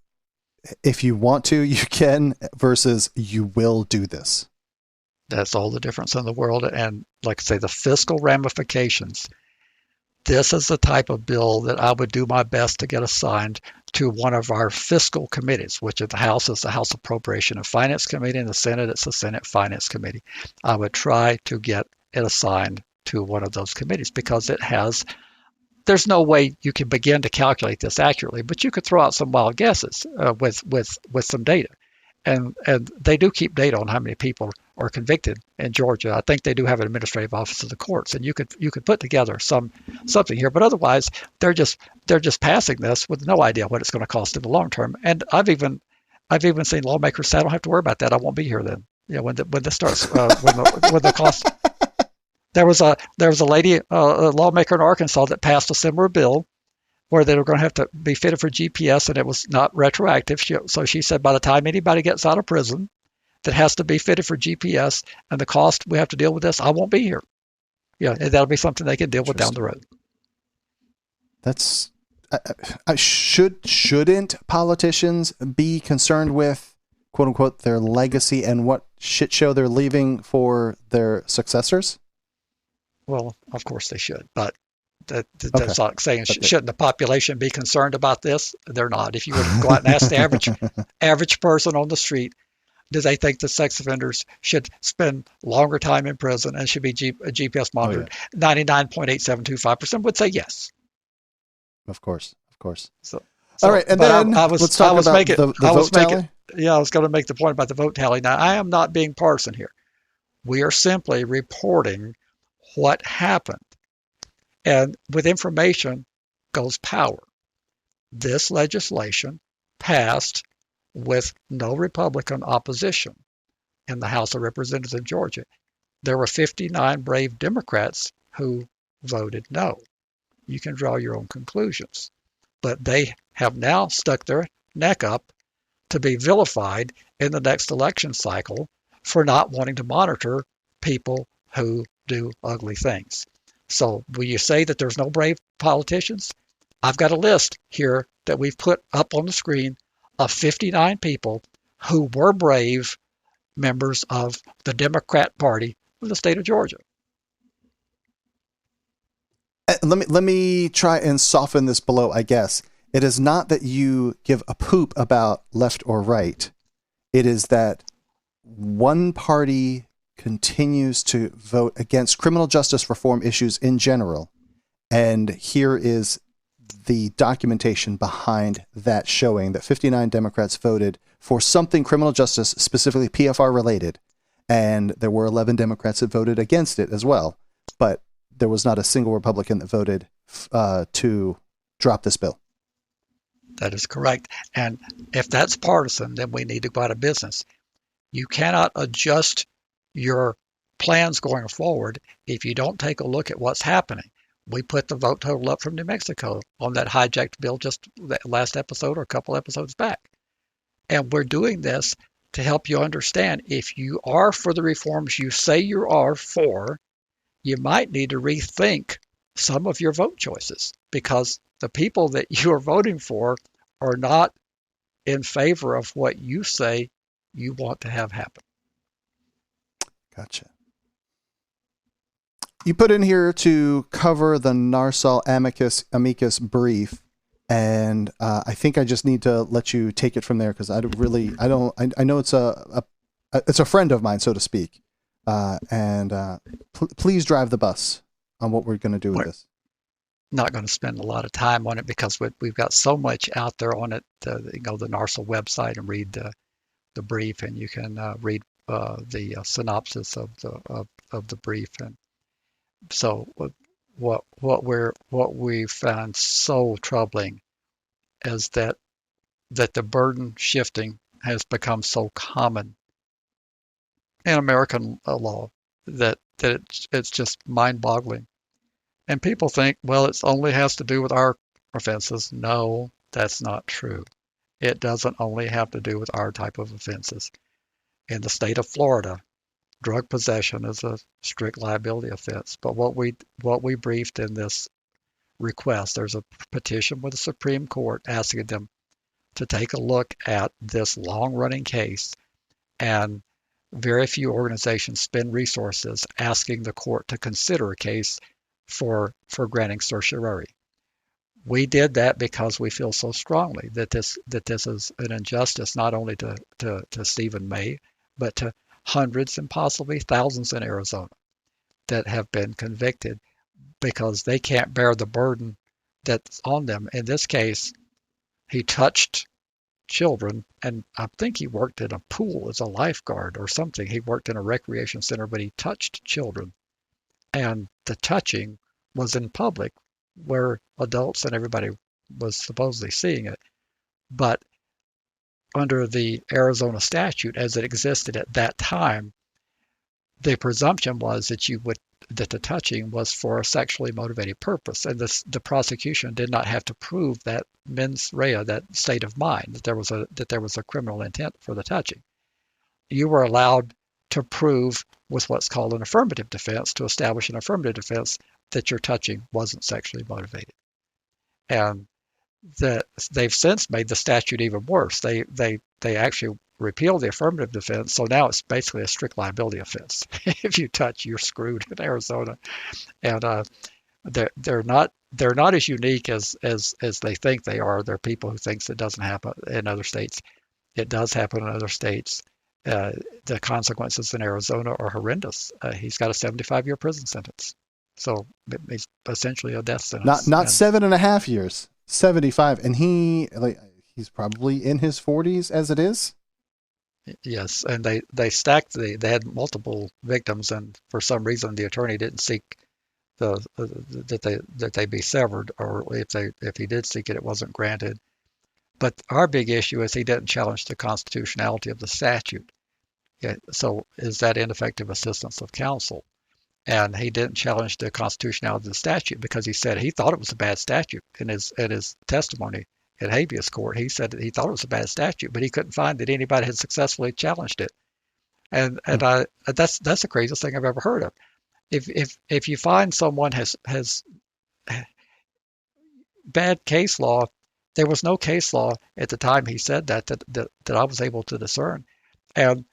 if you want to, you can, versus you will do this. That's all the difference in the world. And like I say, the fiscal ramifications. This is the type of bill that I would do my best to get assigned to one of our fiscal committees, which at the House is the House Appropriation and Finance Committee, and the Senate it's the Senate Finance Committee. I would try to get it assigned to one of those committees because there's no way you can begin to calculate this accurately, but you could throw out some wild guesses with some data. And they do keep data on how many people are convicted in Georgia. I think they do have an administrative office of the courts, and you could put together something here. But otherwise, they're just passing this with no idea what it's going to cost in the long term. And I've even seen lawmakers say, "I don't have to worry about that. I won't be here then." You know, when this starts, when the cost. There was a lady, a lawmaker in Arkansas that passed a similar bill where they were going to have to be fitted for GPS, and it was not retroactive. So she said, by the time anybody gets out of prison that has to be fitted for GPS and the cost we have to deal with this, I won't be here. Yeah, and that'll be something they can deal with down the road. That's shouldn't politicians be concerned with, quote unquote, their legacy and what shit show they're leaving for their successors? Well, of course they should, but that's not saying shouldn't the population be concerned about this? They're not. If you were to go out and ask the average person on the street, do they think that sex offenders should spend longer time in prison and should be GPS monitored? 99.8725% would say yes. Of course. So all right, and then let's talk about the vote tally. Yeah, I was going to make the point about the vote tally. Now, I am not being partisan here. We are simply reporting what happened. And with information goes power. This legislation passed with no Republican opposition in the House of Representatives in Georgia. There were 59 brave Democrats who voted no. You can draw your own conclusions. But they have now stuck their neck up to be vilified in the next election cycle for not wanting to monitor people who do ugly things. So will you say that there's no brave politicians? I've got a list here that we've put up on the screen of 59 people who were brave members of the Democrat Party of the state of Georgia. Let me try and soften this blow, I guess. It is not that you give a poop about left or right. It is that one party continues to vote against criminal justice reform issues in general. And here is the documentation behind that, showing that 59 Democrats voted for something criminal justice, specifically PFR related. And there were 11 Democrats that voted against it as well. But there was not a single Republican that voted to drop this bill. That is correct. And if that's partisan, then we need to go out of business. You cannot adjust your plans going forward if you don't take a look at what's happening. We put the vote total up from New Mexico on that hijacked bill just that last episode or a couple episodes back. And we're doing this to help you understand if you are for the reforms you say you are for, you might need to rethink some of your vote choices because the people that you are voting for are not in favor of what you say you want to have happen. Gotcha. You put in here to cover the NARSOL amicus brief, and I think I just need to let you take it from there because I know it's a friend of mine, so to speak, and please drive the bus on what we're going to do with this. Not going to spend a lot of time on it because we've got so much out there on it. Go to the NARSOL website and read the brief, and you can read the synopsis of the brief. And so what we found so troubling is that the burden shifting has become so common in American law that it's just mind-boggling. And people think, well, it only has to do with our offenses. No, that's not true. It doesn't only have to do with our type of offenses. In the state of Florida, drug possession is a strict liability offense. But what we briefed in this request, there's a petition with the Supreme Court asking them to take a look at this long-running case, and very few organizations spend resources asking the court to consider a case for granting certiorari. We did that because we feel so strongly that this is an injustice not only to Stephen May, but to hundreds and possibly thousands in Arizona that have been convicted because they can't bear the burden that's on them. In this case, he touched children, and I think he worked in a pool as a lifeguard or something. He worked in a recreation center, but he touched children. And the touching was in public where adults and everybody was supposedly seeing it. But under the Arizona statute as it existed at that time, the presumption was that the touching was for a sexually motivated purpose, and the prosecution did not have to prove that mens rea, that state of mind, that there was a criminal intent for the touching. You were allowed to prove with what's called an affirmative defense, to establish an affirmative defense that your touching wasn't sexually motivated. And they've since made the statute even worse. They actually repealed the affirmative defense, so now it's basically a strict liability offense. If you touch, you're screwed in Arizona. And they're not as unique as they think they are. There are people who think it doesn't happen in other states. It does happen in other states. The consequences in Arizona are horrendous. He's got a 75-year prison sentence. So it's essentially a death sentence. Not 7.5 years, 75. And he's probably in his 40s as it is. Yes, and they stacked they had multiple victims, and for some reason the attorney didn't seek that they be severed, or if he did seek it, it wasn't granted. But our big issue is he didn't challenge the constitutionality of the statute. Yeah, so is that ineffective assistance of counsel? And he didn't challenge the constitutionality of the statute because he said he thought it was a bad statute. In his testimony in habeas court, he said that he thought it was a bad statute, but he couldn't find that anybody had successfully challenged it. And that's the craziest thing I've ever heard of. If you find someone has bad case law, there was no case law at the time he said that I was able to discern, and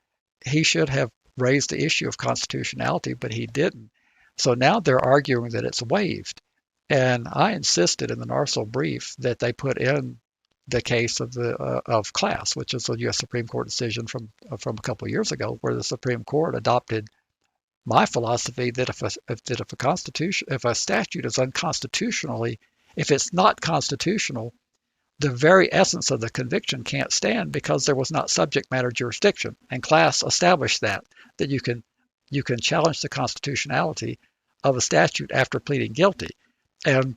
he should have raised the issue of constitutionality, but he didn't. So now they're arguing that it's waived. And I insisted in the NARSOL brief that they put in the case of class, which is a U.S. Supreme Court decision from a couple of years ago, where the Supreme Court adopted my philosophy that if a statute is unconstitutionally, if it's not constitutional, the very essence of the conviction can't stand because there was not subject matter jurisdiction. And class established that you can challenge the constitutionality of a statute after pleading guilty. And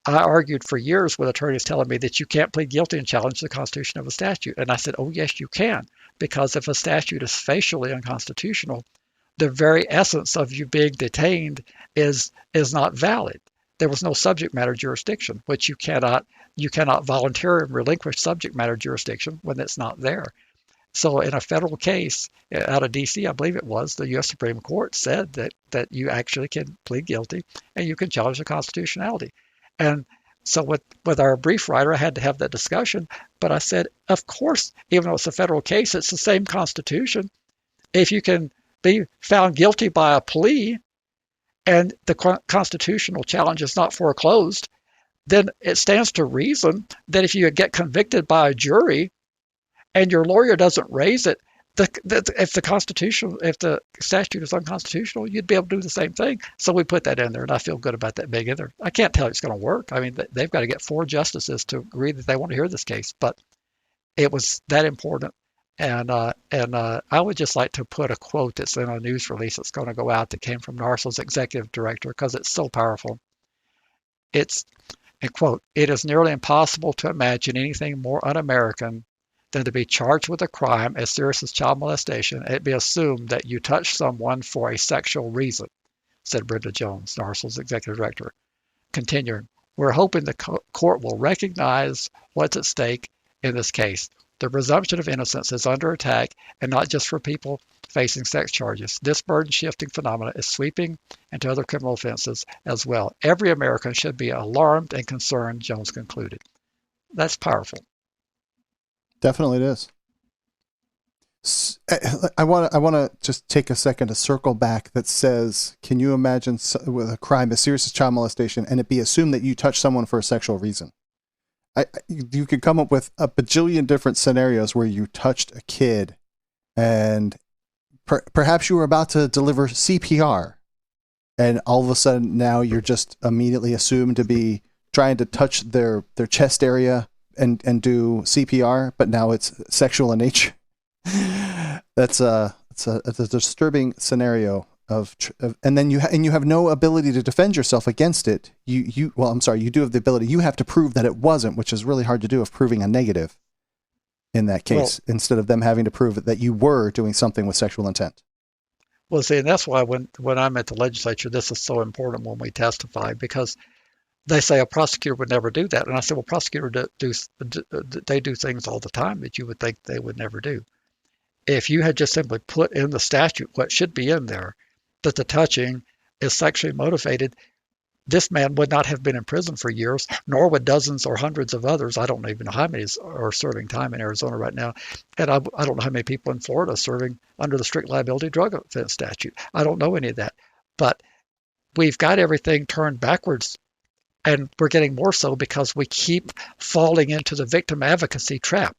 I argued for years with attorneys telling me that you can't plead guilty and challenge the constitution of a statute. And I said, oh, yes, you can. Because if a statute is facially unconstitutional, the very essence of you being detained is not valid. There was no subject matter jurisdiction, which you cannot voluntarily relinquish subject matter jurisdiction when it's not there. So in a federal case out of D.C., I believe it was, the U.S. Supreme Court said that you actually can plead guilty and you can challenge the constitutionality. And so with our brief writer, I had to have that discussion. But I said, of course, even though it's a federal case, it's the same Constitution. If you can be found guilty by a plea and the constitutional challenge is not foreclosed, then it stands to reason that if you get convicted by a jury and your lawyer doesn't raise it, if the statute is unconstitutional, you'd be able to do the same thing. So we put that in there, and I feel good about that being in there. I can't tell you it's going to work. I mean, they've got to get 4 justices to agree that they want to hear this case, but it was that important. And I would just like to put a quote that's in a news release that's going to go out that came from NARSOL's executive director, because it's so powerful. It's a quote, "It is nearly impossible to imagine anything more un-American than to be charged with a crime as serious as child molestation and it be assumed that you touched someone for a sexual reason," said Brenda Jones, NARSOL's executive director. Continuing, "We're hoping the court will recognize what's at stake in this case. The presumption of innocence is under attack, and not just for people facing sex charges. This burden-shifting phenomenon is sweeping into other criminal offenses as well. Every American should be alarmed and concerned," Jones concluded. That's powerful. Definitely it is. I want to just take a second to circle back that says, can you imagine with a crime as serious as child molestation and it be assumed that you touched someone for a sexual reason? You could come up with a bajillion different scenarios where you touched a kid and perhaps you were about to deliver CPR and all of a sudden now you're just immediately assumed to be trying to touch their chest area and do CPR, but now it's sexual in nature. It's a disturbing scenario and then you have no ability to defend yourself against it. You do have the ability. You have to prove that it wasn't, which is really hard to do, of proving a negative in that case, instead of them having to prove that you were doing something with sexual intent. Well, see, and that's why when I'm at the legislature, this is so important when we testify, because they say a prosecutor would never do that. And I say, well, prosecutors do things all the time that you would think they would never do. If you had just simply put in the statute what should be in there, that the touching is sexually motivated, this man would not have been in prison for years, nor would dozens or hundreds of others. I don't even know how many are serving time in Arizona right now. And I don't know how many people in Florida are serving under the strict liability drug offense statute. I don't know any of that. But we've got everything turned backwards, and we're getting more so because we keep falling into the victim advocacy trap.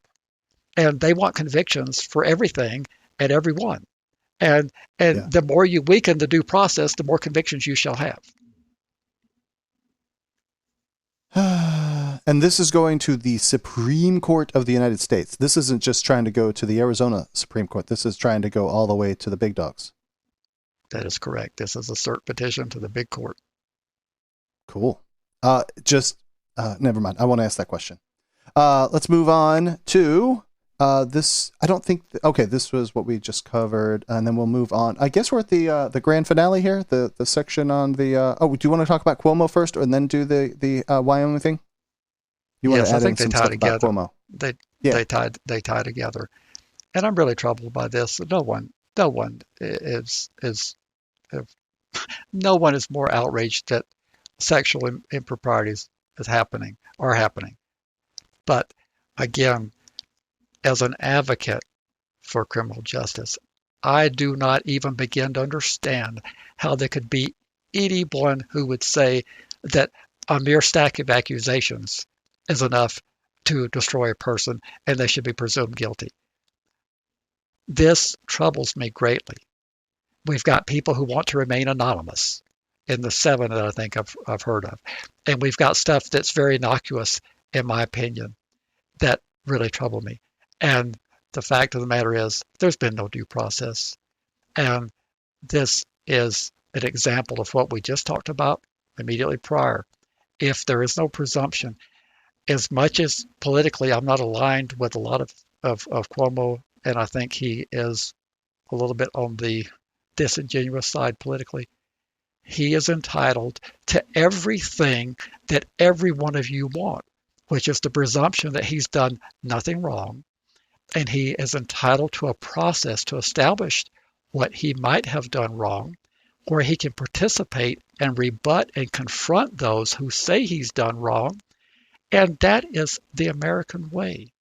And they want convictions for everything and everyone. And the more you weaken the due process, the more convictions you shall have. And this is going to the Supreme Court of the United States. This isn't just trying to go to the Arizona Supreme Court. This is trying to go all the way to the big dogs. That is correct. This is a cert petition to the big court. Cool. Never mind. I won't ask that question. Let's move on to this. I don't think. Okay, this was what we just covered, and then we'll move on. I guess we're at the grand finale here. The section on the. Do you want to talk about Cuomo first, and then do the Wyoming thing? You want to add in some stuff about Cuomo? They tie together, and I'm really troubled by this. No one is more outraged that sexual improprieties are happening. But again, as an advocate for criminal justice, I do not even begin to understand how there could be anyone who would say that a mere stack of accusations is enough to destroy a person and they should be presumed guilty. This troubles me greatly. We've got people who want to remain anonymous in the 7 that I think I've heard of. And we've got stuff that's very innocuous, in my opinion, that really trouble me. And the fact of the matter is, there's been no due process. And this is an example of what we just talked about immediately prior. If there is no presumption, as much as politically I'm not aligned with a lot of Cuomo, and I think he is a little bit on the disingenuous side politically, he is entitled to everything that every one of you want, which is the presumption that he's done nothing wrong, and he is entitled to a process to establish what he might have done wrong, where he can participate and rebut and confront those who say he's done wrong. And that is the American way.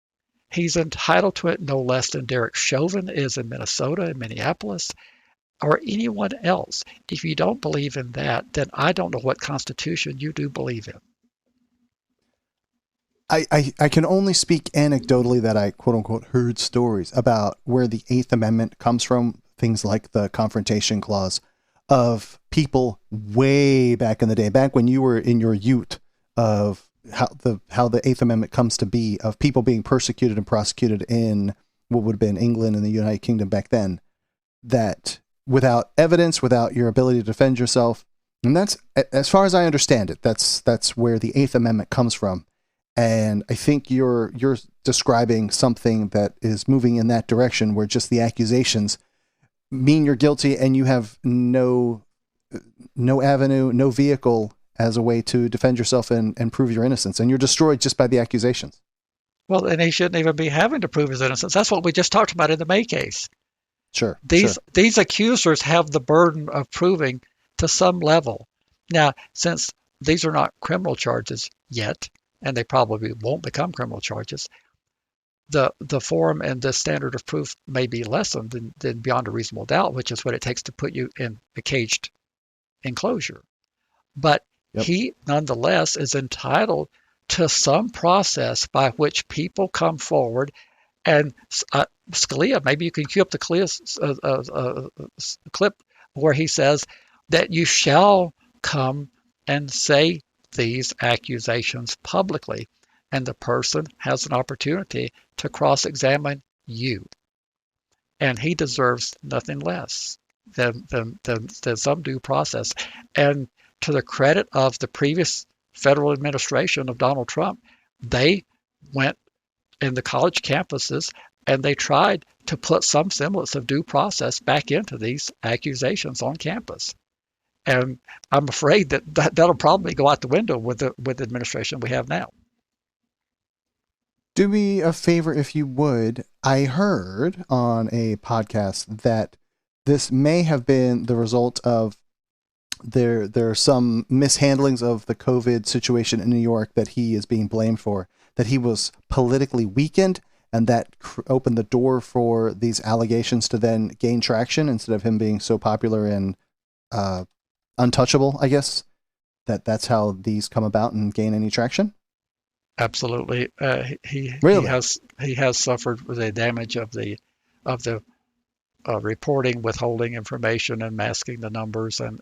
He's entitled to it no less than Derek Chauvin is in Minnesota and Minneapolis. or anyone else. If you don't believe in that, then I don't know what Constitution you do believe in. I can only speak anecdotally that I, quote unquote, heard stories about where the Eighth Amendment comes from, things like the Confrontation Clause, of people way back in the day, back when you were in your youth, of how the Eighth Amendment comes to be, of people being persecuted and prosecuted in what would have been England and the United Kingdom back then, that without evidence, without your ability to defend yourself, and that's, as far as I understand it, that's where the Eighth Amendment comes from. And I think you're describing something that is moving in that direction, where just the accusations mean you're guilty and you have no avenue, no vehicle as a way to defend yourself and prove your innocence. And you're destroyed just by the accusations. Well, and he shouldn't even be having to prove his innocence. That's what we just talked about in the May case. Sure. These accusers have the burden of proving to some level. Now, since these are not criminal charges yet, and they probably won't become criminal charges, the form and the standard of proof may be lessened than beyond a reasonable doubt, which is what it takes to put you in a caged enclosure. But he, nonetheless, is entitled to some process by which people come forward. And Scalia, maybe you can cue up the clip where he says that you shall come and say these accusations publicly, and the person has an opportunity to cross-examine you. And he deserves nothing less than some due process. And to the credit of the previous federal administration of Donald Trump, they went in the college campuses and they tried to put some semblance of due process back into these accusations on campus. And I'm afraid that'll probably go out the window with the administration we have now. Do me a favor, if you would. I heard on a podcast that this may have been the result of there are some mishandlings of the COVID situation in New York that he is being blamed for, that he was politically weakened, and that opened the door for these allegations to then gain traction instead of him being so popular and untouchable, I guess. That's how these come about and gain any traction. Absolutely. He has suffered the damage of the reporting, withholding information, and masking the numbers, and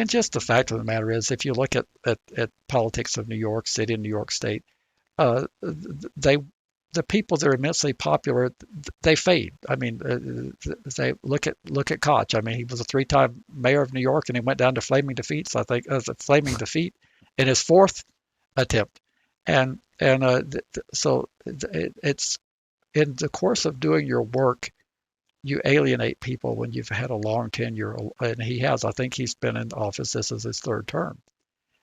just the fact of the matter is, if you look at politics of New York City and New York State, the people that are immensely popular, they fade. I mean, they look at Koch. I mean, he was a 3-time mayor of New York, and he went down to flaming defeats. I think as a flaming defeat in his 4th attempt, so it's in the course of doing your work, you alienate people when you've had a long tenure, and he has. I think he's been in office. This is his 3rd term,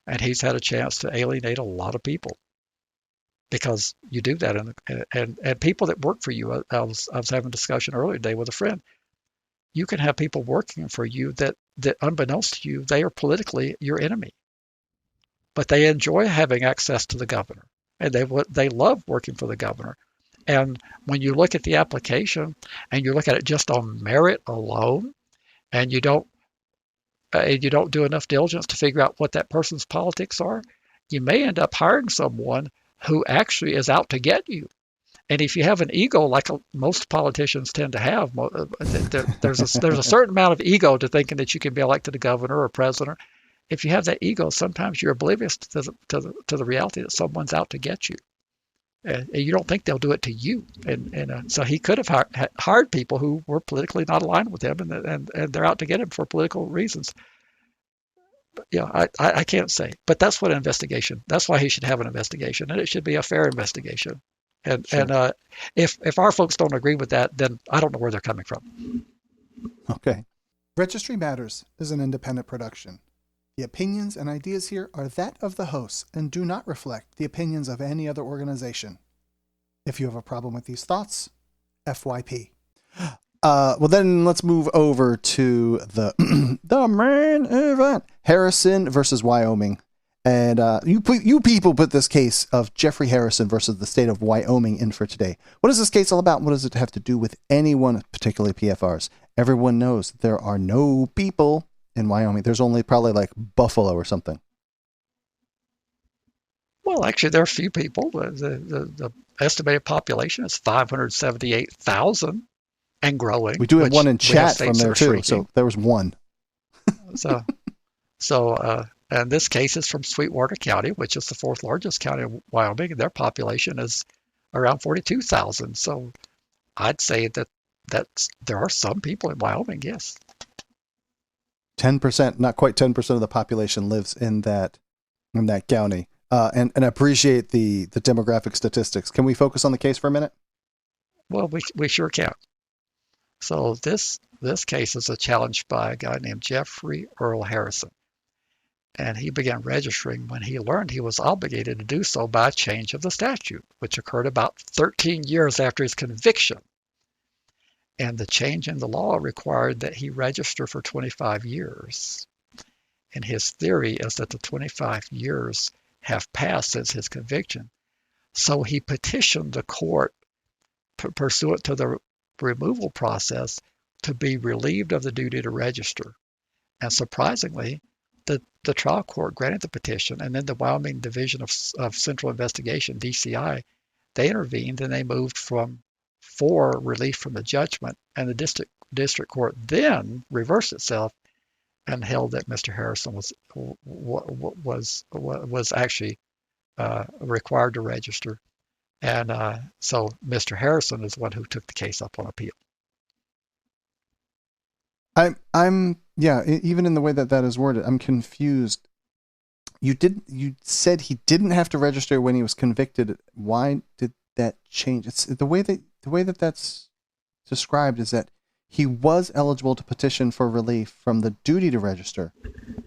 and he's had a chance to alienate a lot of people. Because you do that, and people that work for you. I was having a discussion earlier today with a friend. You can have people working for you that unbeknownst to you, they are politically your enemy, but they enjoy having access to the governor, and they love working for the governor. And when you look at the application and you look at it just on merit alone, and you don't do enough diligence to figure out what that person's politics are, you may end up hiring someone who actually is out to get you. And if you have an ego, like most politicians tend to have, there's a certain amount of ego to thinking that you can be elected a governor or president. If you have that ego, sometimes you're oblivious to the reality that someone's out to get you, and you don't think they'll do it to you. And so he could have hired people who were politically not aligned with him, and they're out to get him for political reasons. Yeah, I can't say, but that's what an investigation. That's why he should have an investigation, and it should be a fair investigation. And sure. And if our folks don't agree with that, then I don't know where they're coming from. Okay. Registry Matters is an independent production. The opinions and ideas here are that of the hosts and do not reflect the opinions of any other organization. If you have a problem with these thoughts, FYP. Well, then let's move over to the main event: Harrison versus Wyoming. And you people put this case of Jeffrey Harrison versus the state of Wyoming in for today. What is this case all about? What does it have to do with anyone, particularly PFRs? everyone knows there are no people in Wyoming. There's only probably like Buffalo or something. Well, actually, there are a few people. The estimated population is 578,000 and growing. We do have one in chat from there too. So there was one. And this case is from Sweetwater County, which is the fourth largest county in Wyoming, and their population is around 42,000. So I'd say that there are some people in Wyoming, yes. 10%, not quite 10% of the population lives in that county. And appreciate the demographic statistics. Can we focus on the case for a minute? Well, we sure can. So this case is a challenge by a guy named Jeffrey Earl Harrison. And he began registering when he learned he was obligated to do so by a change of the statute, which occurred about 13 years after his conviction. And the change in the law required that he register for 25 years. And his theory is that the 25 years have passed since his conviction. So he petitioned the court pursuant to the removal process to be relieved of the duty to register. And surprisingly, the trial court granted the petition, and then the Wyoming Division of Central Investigation, DCI, they intervened and they moved for relief from the judgment, and the district court then reversed itself and held that Mr. Harrison was actually required to register, and so Mr. Harrison is the one who took the case up on appeal. Even in the way that is worded, I'm confused. You said he didn't have to register when he was convicted. Why did that change? It's the way that that's described is that he was eligible to petition for relief from the duty to register.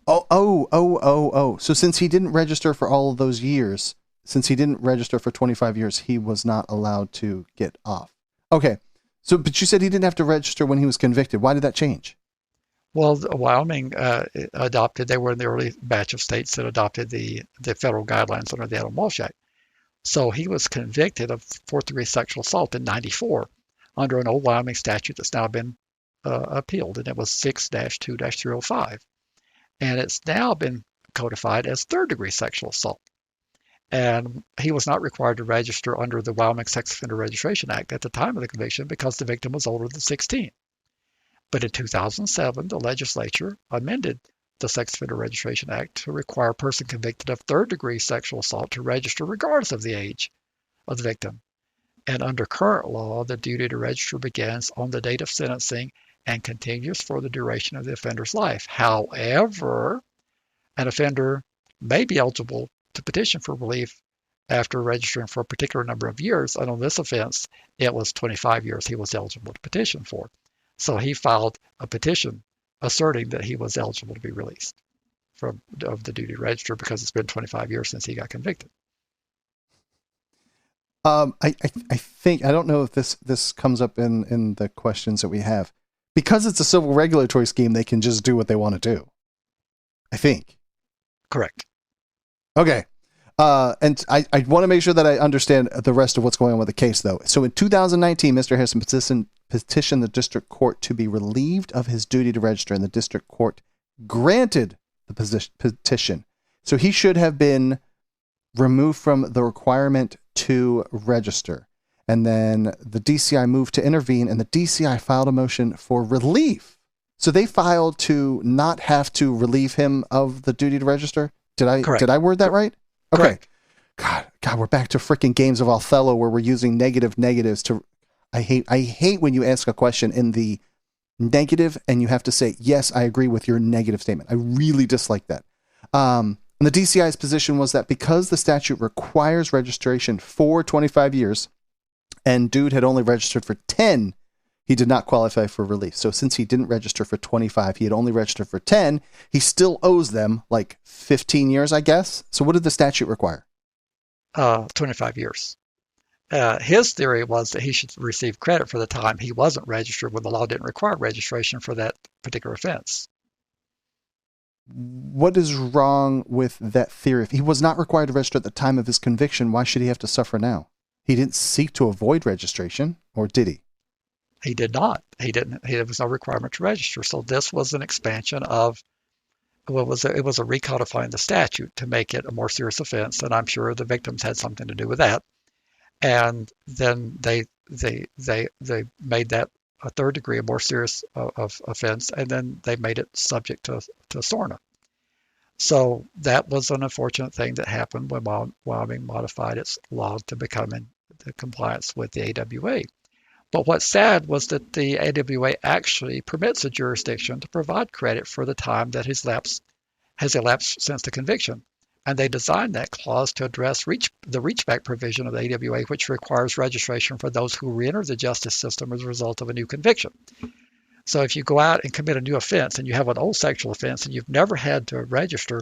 Oh. So since he didn't register for all of those years, since he didn't register for 25 years, he was not allowed to get off. Okay. So, but you said he didn't have to register when he was convicted. Why did that change? Well, Wyoming they were in the early batch of states that adopted the federal guidelines under the Adam Walsh Act. So he was convicted of fourth-degree sexual assault in 94 under an old Wyoming statute that's now been appealed, and it was 6-2-305. And it's now been codified as third-degree sexual assault. And he was not required to register under the Wyoming Sex Offender Registration Act at the time of the conviction because the victim was older than 16. But in 2007, the legislature amended the Sex Offender Registration Act to require a person convicted of third-degree sexual assault to register regardless of the age of the victim. And under current law, the duty to register begins on the date of sentencing and continues for the duration of the offender's life. However, an offender may be eligible to petition for relief after registering for a particular number of years, and on this offense, it was 25 years he was eligible to petition for. So he filed a petition asserting that he was eligible to be released of the duty to register because it's been 25 years since he got convicted. I think, I don't know if this comes up in the questions that we have. Because it's a civil regulatory scheme, they can just do what they want to do. I think. Correct. Okay. And I want to make sure that I understand the rest of what's going on with the case, though. So in 2019, Mr. Harrison petitioned the district court to be relieved of his duty to register, and the district court granted the petition. So he should have been removed from the requirement to register. And then the DCI moved to intervene, and the DCI filed a motion for relief. So they filed to not have to relieve him of the duty to register. Did I word that right? Okay. Correct. God, we're back to freaking games of Othello where we're using negatives to. I hate when you ask a question in the negative and you have to say, yes, I agree with your negative statement. I really dislike that. And the DCI's position was that because the statute requires registration for 25 years and dude had only registered for 10, he did not qualify for relief. So since he didn't register for 25, he had only registered for 10, he still owes them like 15 years, I guess. So what did the statute require? 25 years. His theory was that he should receive credit for the time he wasn't registered when the law didn't require registration for that particular offense. What is wrong with that theory? If he was not required to register at the time of his conviction, why should he have to suffer now? He didn't seek to avoid registration, or did he? He did not. He didn't. There was no requirement to register. So this was an expansion of it was a recodifying the statute to make it a more serious offense, and I'm sure the victims had something to do with that. And then they made that a third degree, a more serious of offense, and then they made it subject to SORNA. So that was an unfortunate thing that happened when Wyoming modified its law to become in compliance with the AWA. But what's sad was that the AWA actually permits a jurisdiction to provide credit for the time that has elapsed since the conviction. And they designed that clause to address the reachback provision of the AWA, which requires registration for those who reenter the justice system as a result of a new conviction. So if you go out and commit a new offense and you have an old sexual offense and you've never had to register,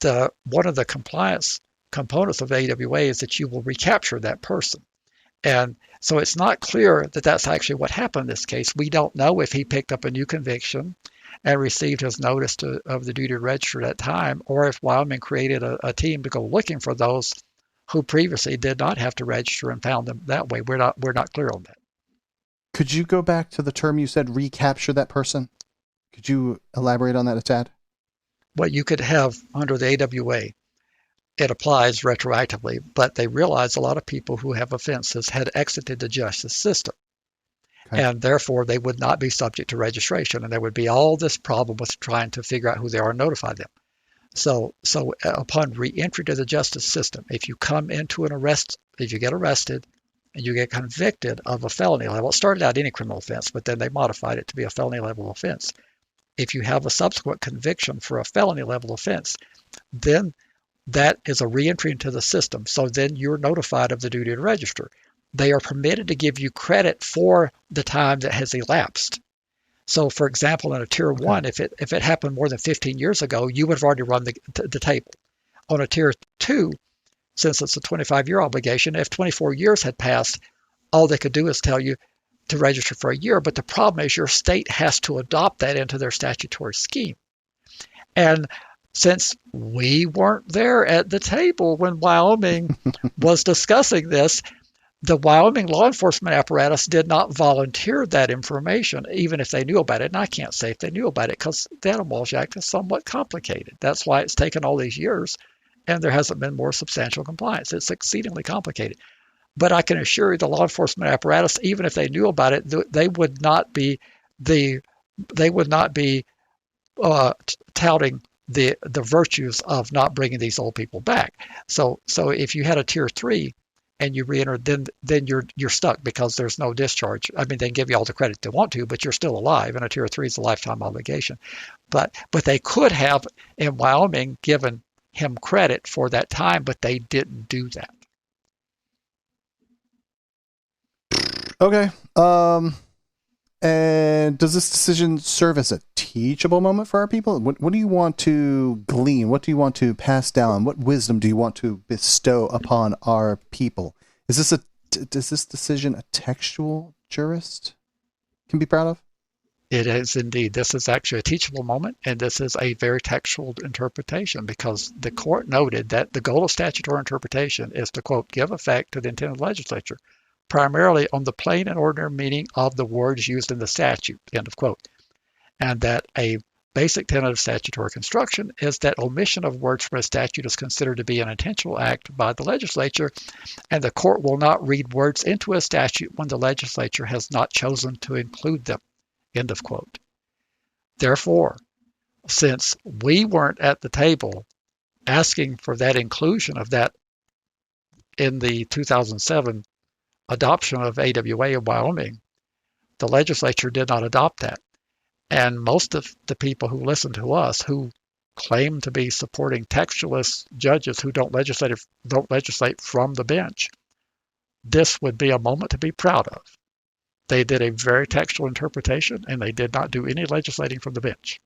one of the compliance components of the AWA is that you will recapture that person. And so it's not clear that that's actually what happened in this case. We don't know if he picked up a new conviction and received his notice of the duty to register at that time, or if Wyoming created a team to go looking for those who previously did not have to register and found them that way. We're not clear on that. Could you go back to the term you said, recapture that person? Could you elaborate on that a tad? What you could have under the AWA, it applies retroactively, but they realized a lot of people who have offenses had exited the justice system. Okay. And therefore they would not be subject to registration, and there would be all this problem with trying to figure out who they are and notify them. So upon re-entry to the justice system, if you come into if you get arrested and you get convicted of a felony level, it started out any criminal offense, but then they modified it to be a felony level offense. If you have a subsequent conviction for a felony level offense, then that is a re-entry into the system. So then you're notified of the duty to register. They are permitted to give you credit for the time that has elapsed. So, for example, in a Tier 1, if it happened more than 15 years ago, you would have already run the table. On a Tier 2, since it's a 25-year obligation, if 24 years had passed, all they could do is tell you to register for a year. But the problem is your state has to adopt that into their statutory scheme. And since we weren't there at the table when Wyoming was discussing this, the Wyoming law enforcement apparatus did not volunteer that information, even if they knew about it. And I can't say if they knew about it because the Animal Walsh Act is somewhat complicated. That's why it's taken all these years, and there hasn't been more substantial compliance. It's exceedingly complicated. But I can assure you the law enforcement apparatus, even if they knew about it, they would not be touting the virtues of not bringing these old people back. So if you had a Tier 3 and you re-enter, then you're stuck because there's no discharge. I mean, they can give you all the credit they want to, but you're still alive, and a Tier 3 is a lifetime obligation. But they could have, in Wyoming, given him credit for that time, but they didn't do that. Okay. And does this decision serve as a teachable moment for our people? What do you want to glean? What do you want to pass down? What wisdom do you want to bestow upon our people? Does this decision a textual jurist can be proud of? It is indeed. This is actually a teachable moment, and this is a very textual interpretation because the court noted that the goal of statutory interpretation is to, quote, give effect to the intent of the legislature, primarily on the plain and ordinary meaning of the words used in the statute, end of quote. And that a basic tenet of statutory construction is that omission of words from a statute is considered to be an intentional act by the legislature, and the court will not read words into a statute when the legislature has not chosen to include them, end of quote. Therefore, since we weren't at the table asking for that inclusion of that in the 2007 adoption of AWA in Wyoming, the legislature did not adopt that. And most of the people who listen to us, who claim to be supporting textualist judges who don't legislate from the bench, this would be a moment to be proud of. They did a very textual interpretation, and they did not do any legislating from the bench.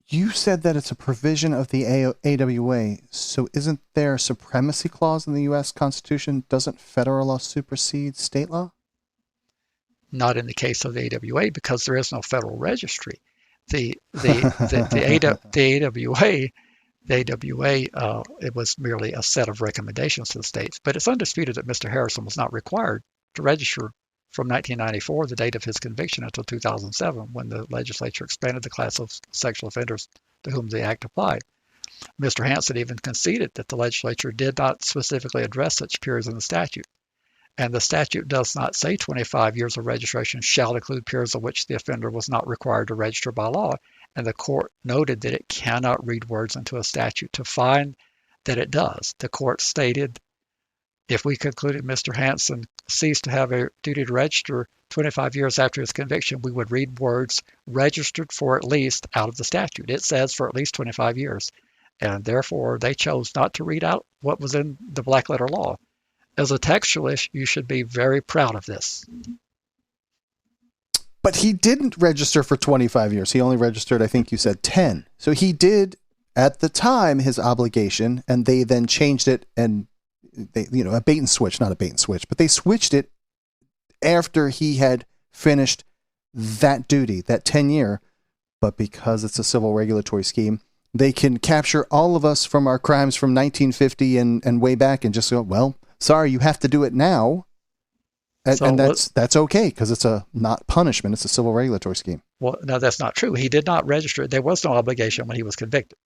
You said that it's a provision of the AWA, so isn't there a supremacy clause in the U.S. Constitution? Doesn't federal law supersede state law? Not in the case of the AWA, because there is no federal registry. The AWA, it was merely a set of recommendations to the states. But it's undisputed that Mr. Harrison was not required to register from 1994, the date of his conviction, until 2007, when the legislature expanded the class of sexual offenders to whom the act applied. Mr. Hansen even conceded that the legislature did not specifically address such periods in the statute. And the statute does not say 25 years of registration shall include periods of which the offender was not required to register by law. And the court noted that it cannot read words into a statute to find that it does. The court stated, if we concluded Mr. Hansen ceased to have a duty to register 25 years after his conviction, we would read words registered for at least out of the statute. It says for at least 25 years. And therefore, they chose not to read out what was in the black letter law. As a textualist, you should be very proud of this. But he didn't register for 25 years. He only registered, I think you said 10. So he did, at the time, his obligation, and they then changed it, and they, a bait and switch, not a bait and switch, but they switched it after he had finished that duty, that 10-year. But because it's a civil regulatory scheme, they can capture all of us from our crimes from 1950 and way back and just go, well, sorry, you have to do it now. And that's okay, because it's a not punishment. It's a civil regulatory scheme. Well, no, that's not true. He did not register. There was no obligation when he was convicted.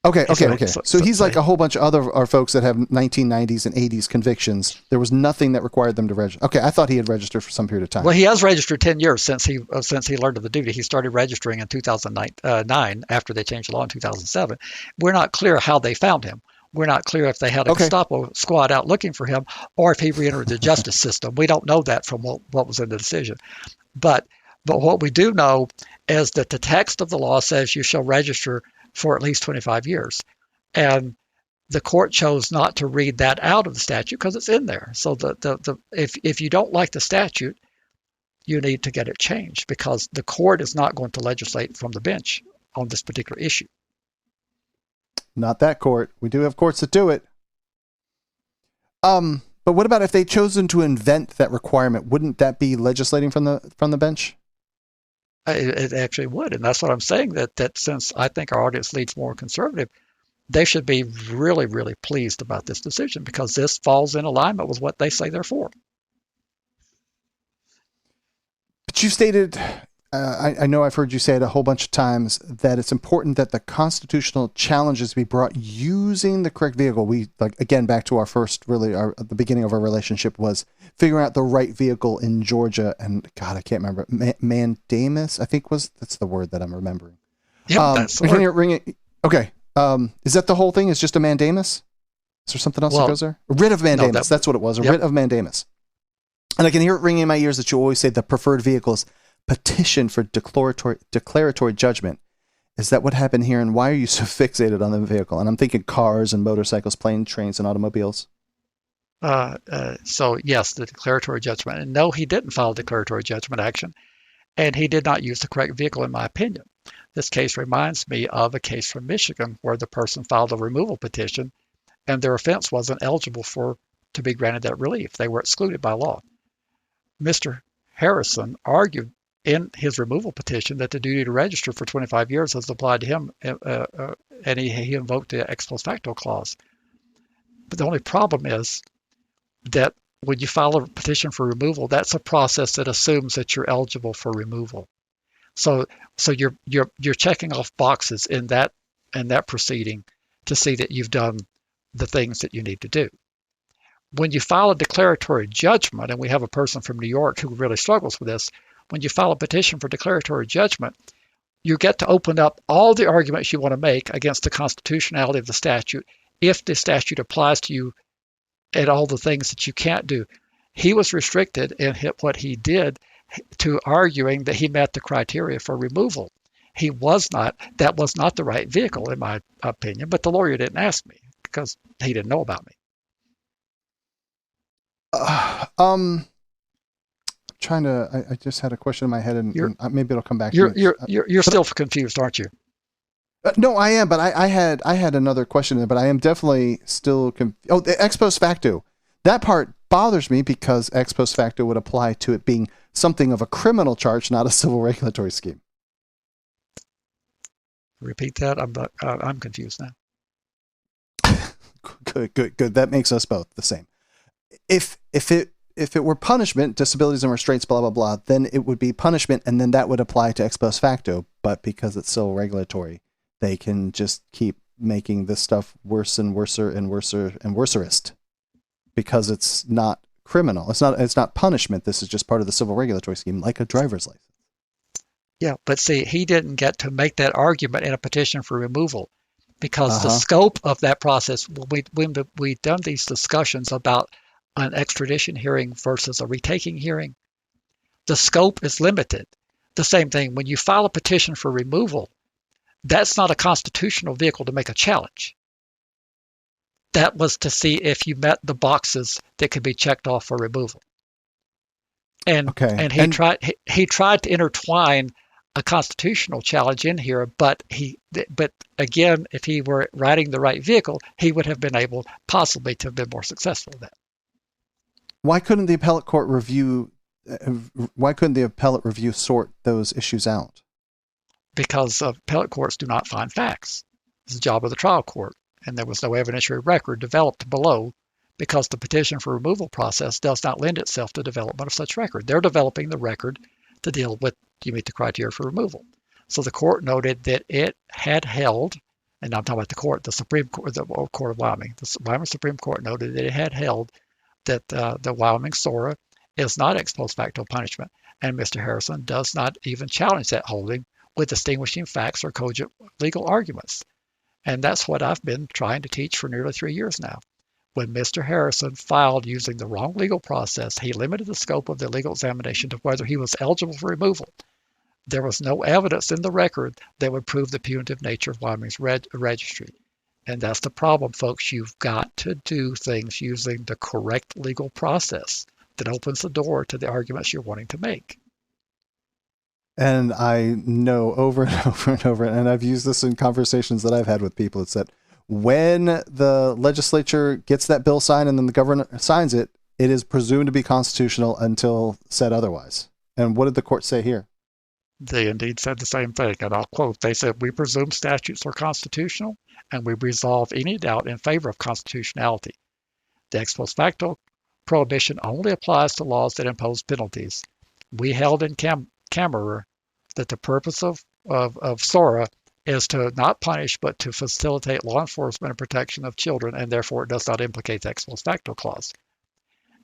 Okay. So he's like a whole bunch of other folks that have 1990s and 80s convictions. There was nothing that required them to register. Okay, I thought he had registered for some period of time. Well, he has registered 10 years since he learned of the duty. He started registering in 2009 after they changed the law in 2007. We're not clear how they found him. We're not clear if they had a Gestapo squad out looking for him or if he reentered the justice system. We don't know that from what was in the decision. But what we do know is that the text of the law says you shall register for at least 25 years. And the court chose not to read that out of the statute because it's in there. So if you don't like the statute, you need to get it changed, because the court is not going to legislate from the bench on this particular issue. Not that court. We do have courts that do it. But what about if they chosen to invent that requirement? Wouldn't that be legislating from the bench? It actually would, and that's what I'm saying. That since I think our audience leads more conservative, they should be really, really pleased about this decision, because this falls in alignment with what they say they're for. But you stated, I know I've heard you say it a whole bunch of times, that it's important that the constitutional challenges be brought using the correct vehicle. We, like, again, back to the beginning of our relationship was figuring out the right vehicle in Georgia. And God, I can't remember. Mandamus, I think that's the word that I'm remembering. Yeah, that's the word. Okay. Is that the whole thing? Is just a mandamus? Is there something else that goes there? A writ of mandamus. No, that's what it was. A writ of mandamus. And I can hear it ringing in my ears that you always say the preferred vehicle is petition for declaratory judgment. Is that what happened here? And why are you so fixated on the vehicle? And I'm thinking cars and motorcycles, planes, trains, and automobiles. So yes, the declaratory judgment. And no, he didn't file a declaratory judgment action, and he did not use the correct vehicle, in my opinion. This case reminds me of a case from Michigan where the person filed a removal petition, and their offense wasn't eligible to be granted that relief. They were excluded by law. Mr. Harrison argued in his removal petition that the duty to register for 25 years has applied to him, and he invoked the ex post facto clause. But the only problem is that when you file a petition for removal, that's a process that assumes that you're eligible for removal. So you're checking off boxes in that proceeding to see that you've done the things that you need to do. When you file a declaratory judgment, and we have a person from New York who really struggles with this, when you file a petition for declaratory judgment, you get to open up all the arguments you want to make against the constitutionality of the statute if the statute applies to you and all the things that you can't do. He was restricted in what he did to arguing that he met the criteria for removal. That was not the right vehicle, in my opinion, but the lawyer didn't ask me because he didn't know about me. I just had a question in my head, and maybe it'll come back. You're still confused, aren't you? No, I am, but I had another question, but I am definitely still confused. The ex post facto. That part bothers me because ex post facto would apply to it being something of a criminal charge, not a civil regulatory scheme. Repeat that. I'm confused now. Good. That makes us both the same. If if it were punishment, disabilities and restraints, blah, blah, blah, then it would be punishment, and then that would apply to ex post facto. But because it's still regulatory, they can just keep making this stuff worse and worser and worser and worserist because it's not criminal. It's not punishment. This is just part of the civil regulatory scheme, like a driver's license. Yeah, but see, he didn't get to make that argument in a petition for removal because the scope of that process, when we've done these discussions about an extradition hearing versus a retaking hearing, the scope is limited. The same thing, when you file a petition for removal, that's not a constitutional vehicle to make a challenge. That was to see if you met the boxes that could be checked off for removal. And he tried to intertwine a constitutional challenge in here, but again, if he were riding the right vehicle, he would have been able possibly to have been more successful in that. Why couldn't the appellate court review? Why couldn't the appellate review sort those issues out? Because appellate courts do not find facts. It's the job of the trial court, and there was no evidentiary record developed below because the petition for removal process does not lend itself to development of such record. They're developing the record to deal with, do you meet the criteria for removal? So the court noted that it had held, and I'm talking about the court, the Supreme Court, the Court of Wyoming, the Wyoming Supreme Court noted that it had held that the Wyoming SORA is not ex post facto punishment, and Mr. Harrison does not even challenge that holding with distinguishing facts or cogent legal arguments. And that's what I've been trying to teach for nearly 3 years now. When Mr. Harrison filed using the wrong legal process, he limited the scope of the legal examination to whether he was eligible for removal. There was no evidence in the record that would prove the punitive nature of Wyoming's registry. And that's the problem, folks. You've got to do things using the correct legal process that opens the door to the arguments you're wanting to make. And I know over and over and over, and I've used this in conversations that I've had with people, it's that when the legislature gets that bill signed and then the governor signs it, it is presumed to be constitutional until said otherwise. And what did the court say here? They indeed said the same thing, and I'll quote, they said, "We presume statutes are constitutional, and we resolve any doubt in favor of constitutionality. The ex post facto prohibition only applies to laws that impose penalties. We held in camera that the purpose of SORA is to not punish, but to facilitate law enforcement and protection of children, and therefore it does not implicate the ex post facto clause."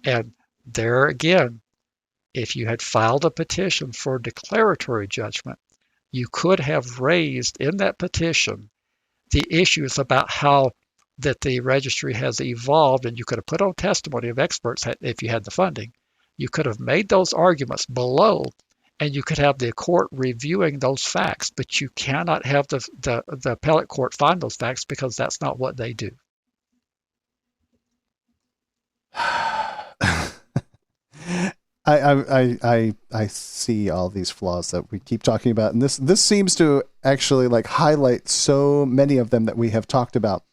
And there again, if you had filed a petition for declaratory judgment, you could have raised in that petition the issues about how that the registry has evolved, and you could have put on testimony of experts if you had the funding. You could have made those arguments below, and you could have the court reviewing those facts, but you cannot have the appellate court find those facts because that's not what they do. I see all these flaws that we keep talking about, and this seems to actually like highlight so many of them that we have talked about.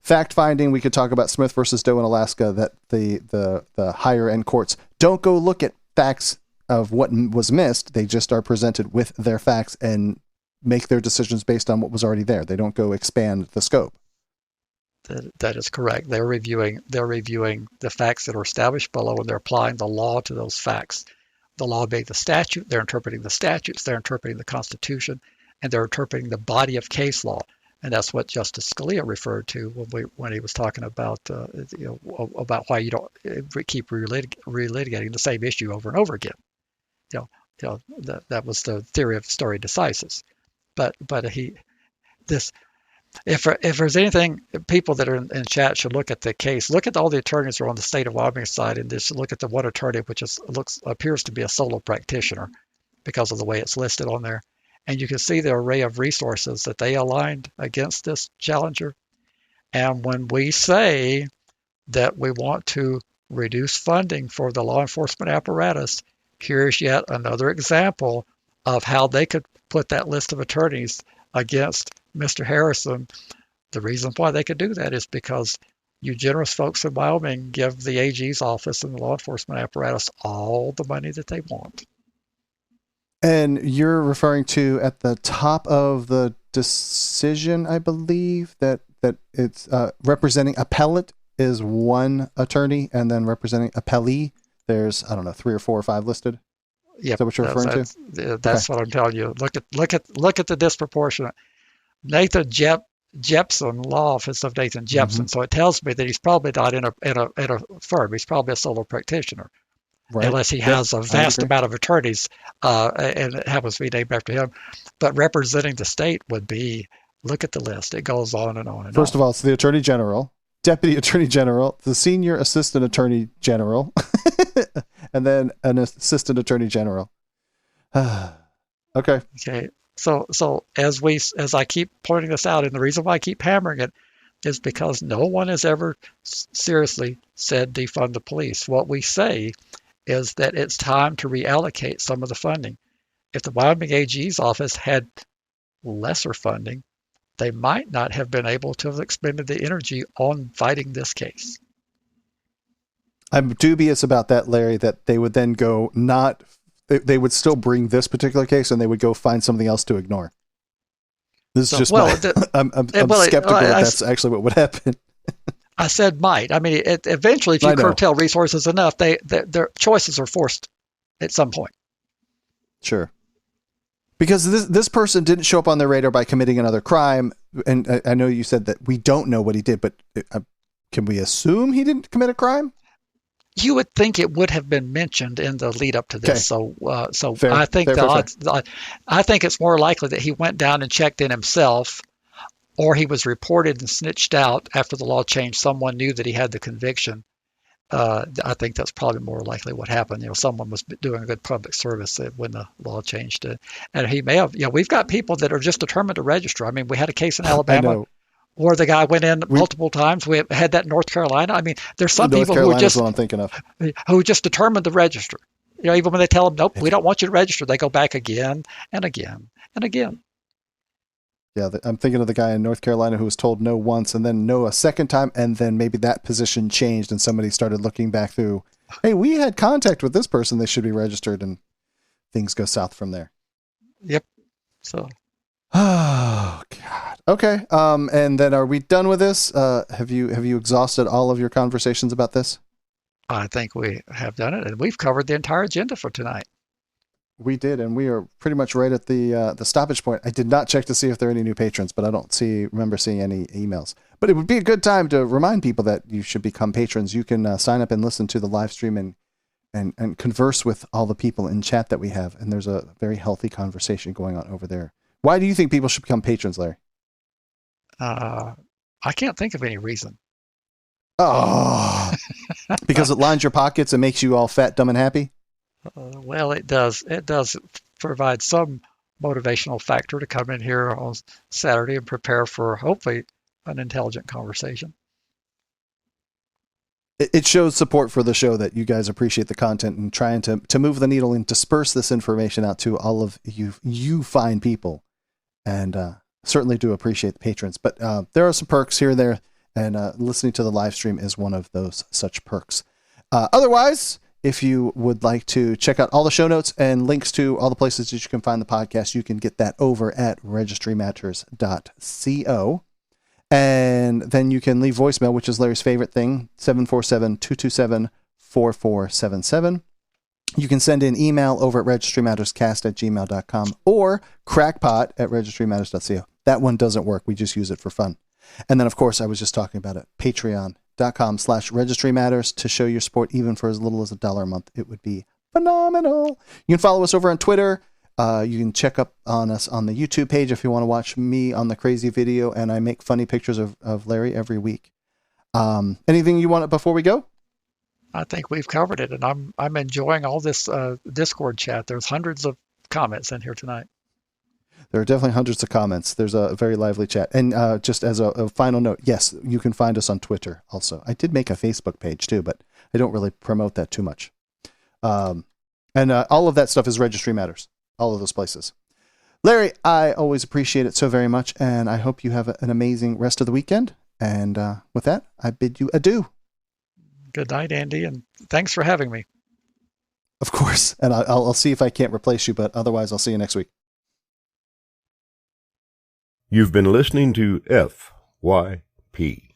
Fact finding, we could talk about Smith versus Doe in Alaska, that the higher end courts don't go look at facts of what was missed. They just are presented with their facts and make their decisions based on what was already there. They don't go expand the scope. That is correct. They're reviewing the facts that are established below, and they're applying the law to those facts. The law being the statute, they're interpreting the statutes, they're interpreting the Constitution, and they're interpreting the body of case law. And that's what Justice Scalia referred to when he was talking about about why you don't keep relitigating the same issue over and over again. That was the theory of stare decisis. But if there's anything, people that are in chat should look at the case. Look at all the attorneys who are on the state of Wyoming side, and just look at the one attorney which appears to be a solo practitioner because of the way it's listed on there. And you can see the array of resources that they aligned against this challenger. And when we say that we want to reduce funding for the law enforcement apparatus, here's yet another example of how they could put that list of attorneys against Mr. Harrison. The reason why they could do that is because you generous folks in Wyoming give the AG's office and the law enforcement apparatus all the money that they want. And you're referring to at the top of the decision, I believe, that it's representing appellate is one attorney, and then representing appellee there's, I don't know, 3 or 4 or 5 listed. Yep, Is that what you're referring to? That's what I'm telling you. Look at the disproportionate. Nathan Jepson, law office of Nathan Jepson. So it tells me that he's probably not in a firm. He's probably a solo practitioner, Right. unless he has a vast amount of attorneys, and it happens to be named after him. But representing the state would be. Look at the list. It goes on and on and First on. of all, it's the Attorney General, Deputy Attorney General, the Senior Assistant Attorney General, and then an Assistant Attorney General. Okay. So as I keep pointing this out, and the reason why I keep hammering it is because no one has ever seriously said defund the police. What we say is that it's time to reallocate some of the funding. If the Wyoming AG's office had lesser funding, they might not have been able to have expended the energy on fighting this case. I'm dubious about that, Larry, that they would then go they would still bring this particular case and they would go find something else to ignore. This is just I'm skeptical that's actually what would happen. I said might. I mean, eventually, if you curtail resources enough, their choices are forced at some point. Sure. Because this person didn't show up on their radar by committing another crime, and I know you said that we don't know what he did, but can we assume he didn't commit a crime? You would think it would have been mentioned in the lead up to this. Okay. So fair, I think fair. I think it's more likely that he went down and checked in himself, or he was reported and snitched out after the law changed. Someone knew that he had the conviction. I think that's probably more likely what happened. Someone was doing a good public service when the law changed it. And he may have, we've got people that are just determined to register. I mean, we had a case in Alabama where the guy went in multiple times. We had that in North Carolina. I mean, there's some people who are just, what I'm thinking of. Who just determined to register. Even when they tell them, nope, we don't want you to register, they go back again and again and again. Yeah, I'm thinking of the guy in North Carolina who was told no once and then no a second time, and then maybe that position changed and somebody started looking back through, hey, we had contact with this person, they should be registered, and things go south from there. Yep. So. Oh, God. Okay. And then are we done with this? Have you exhausted all of your conversations about this? I think we have done it, and we've covered the entire agenda for tonight. We did, and we are pretty much right at the stoppage point. I did not check to see if there are any new patrons, but I don't remember seeing any emails. But it would be a good time to remind people that you should become patrons. You can sign up and listen to the live stream and converse with all the people in chat that we have, and there's a very healthy conversation going on over there. Why do you think people should become patrons, Larry? I can't think of any reason. Oh, because it lines your pockets and makes you all fat, dumb, and happy? Well, it does. It does provide some motivational factor to come in here on Saturday and prepare for hopefully an intelligent conversation. It shows support for the show that you guys appreciate the content and trying to move the needle and disperse this information out to all of you fine people. And certainly do appreciate the patrons. But there are some perks here and there, and listening to the live stream is one of those such perks. Otherwise, if you would like to check out all the show notes and links to all the places that you can find the podcast, you can get that over at registrymatters.co. And then you can leave voicemail, which is Larry's favorite thing, 747-227-4477. You can send in email over at registrymatterscast@gmail.com or crackpot@registrymatters.co. That one doesn't work. We just use it for fun. And then, of course, I was just talking about it. Patreon.com/registrymatters to show your support, even for as little as $1 a month. It would be phenomenal. You can follow us over on Twitter. You can check up on us on the YouTube page if you want to watch me on the crazy video, and I make funny pictures of Larry every week. Anything you want before we go? I think we've covered it, and I'm enjoying all this Discord chat. There's hundreds of comments in here tonight. There are definitely hundreds of comments. There's a very lively chat. And just as a final note, yes, you can find us on Twitter also. I did make a Facebook page too, but I don't really promote that too much. And all of that stuff is Registry Matters, all of those places. Larry, I always appreciate it so very much, and I hope you have an amazing rest of the weekend. And with that, I bid you adieu. Good night, Andy, and thanks for having me. Of course. And I'll see if I can't replace you, but otherwise I'll see you next week. You've been listening to FYP.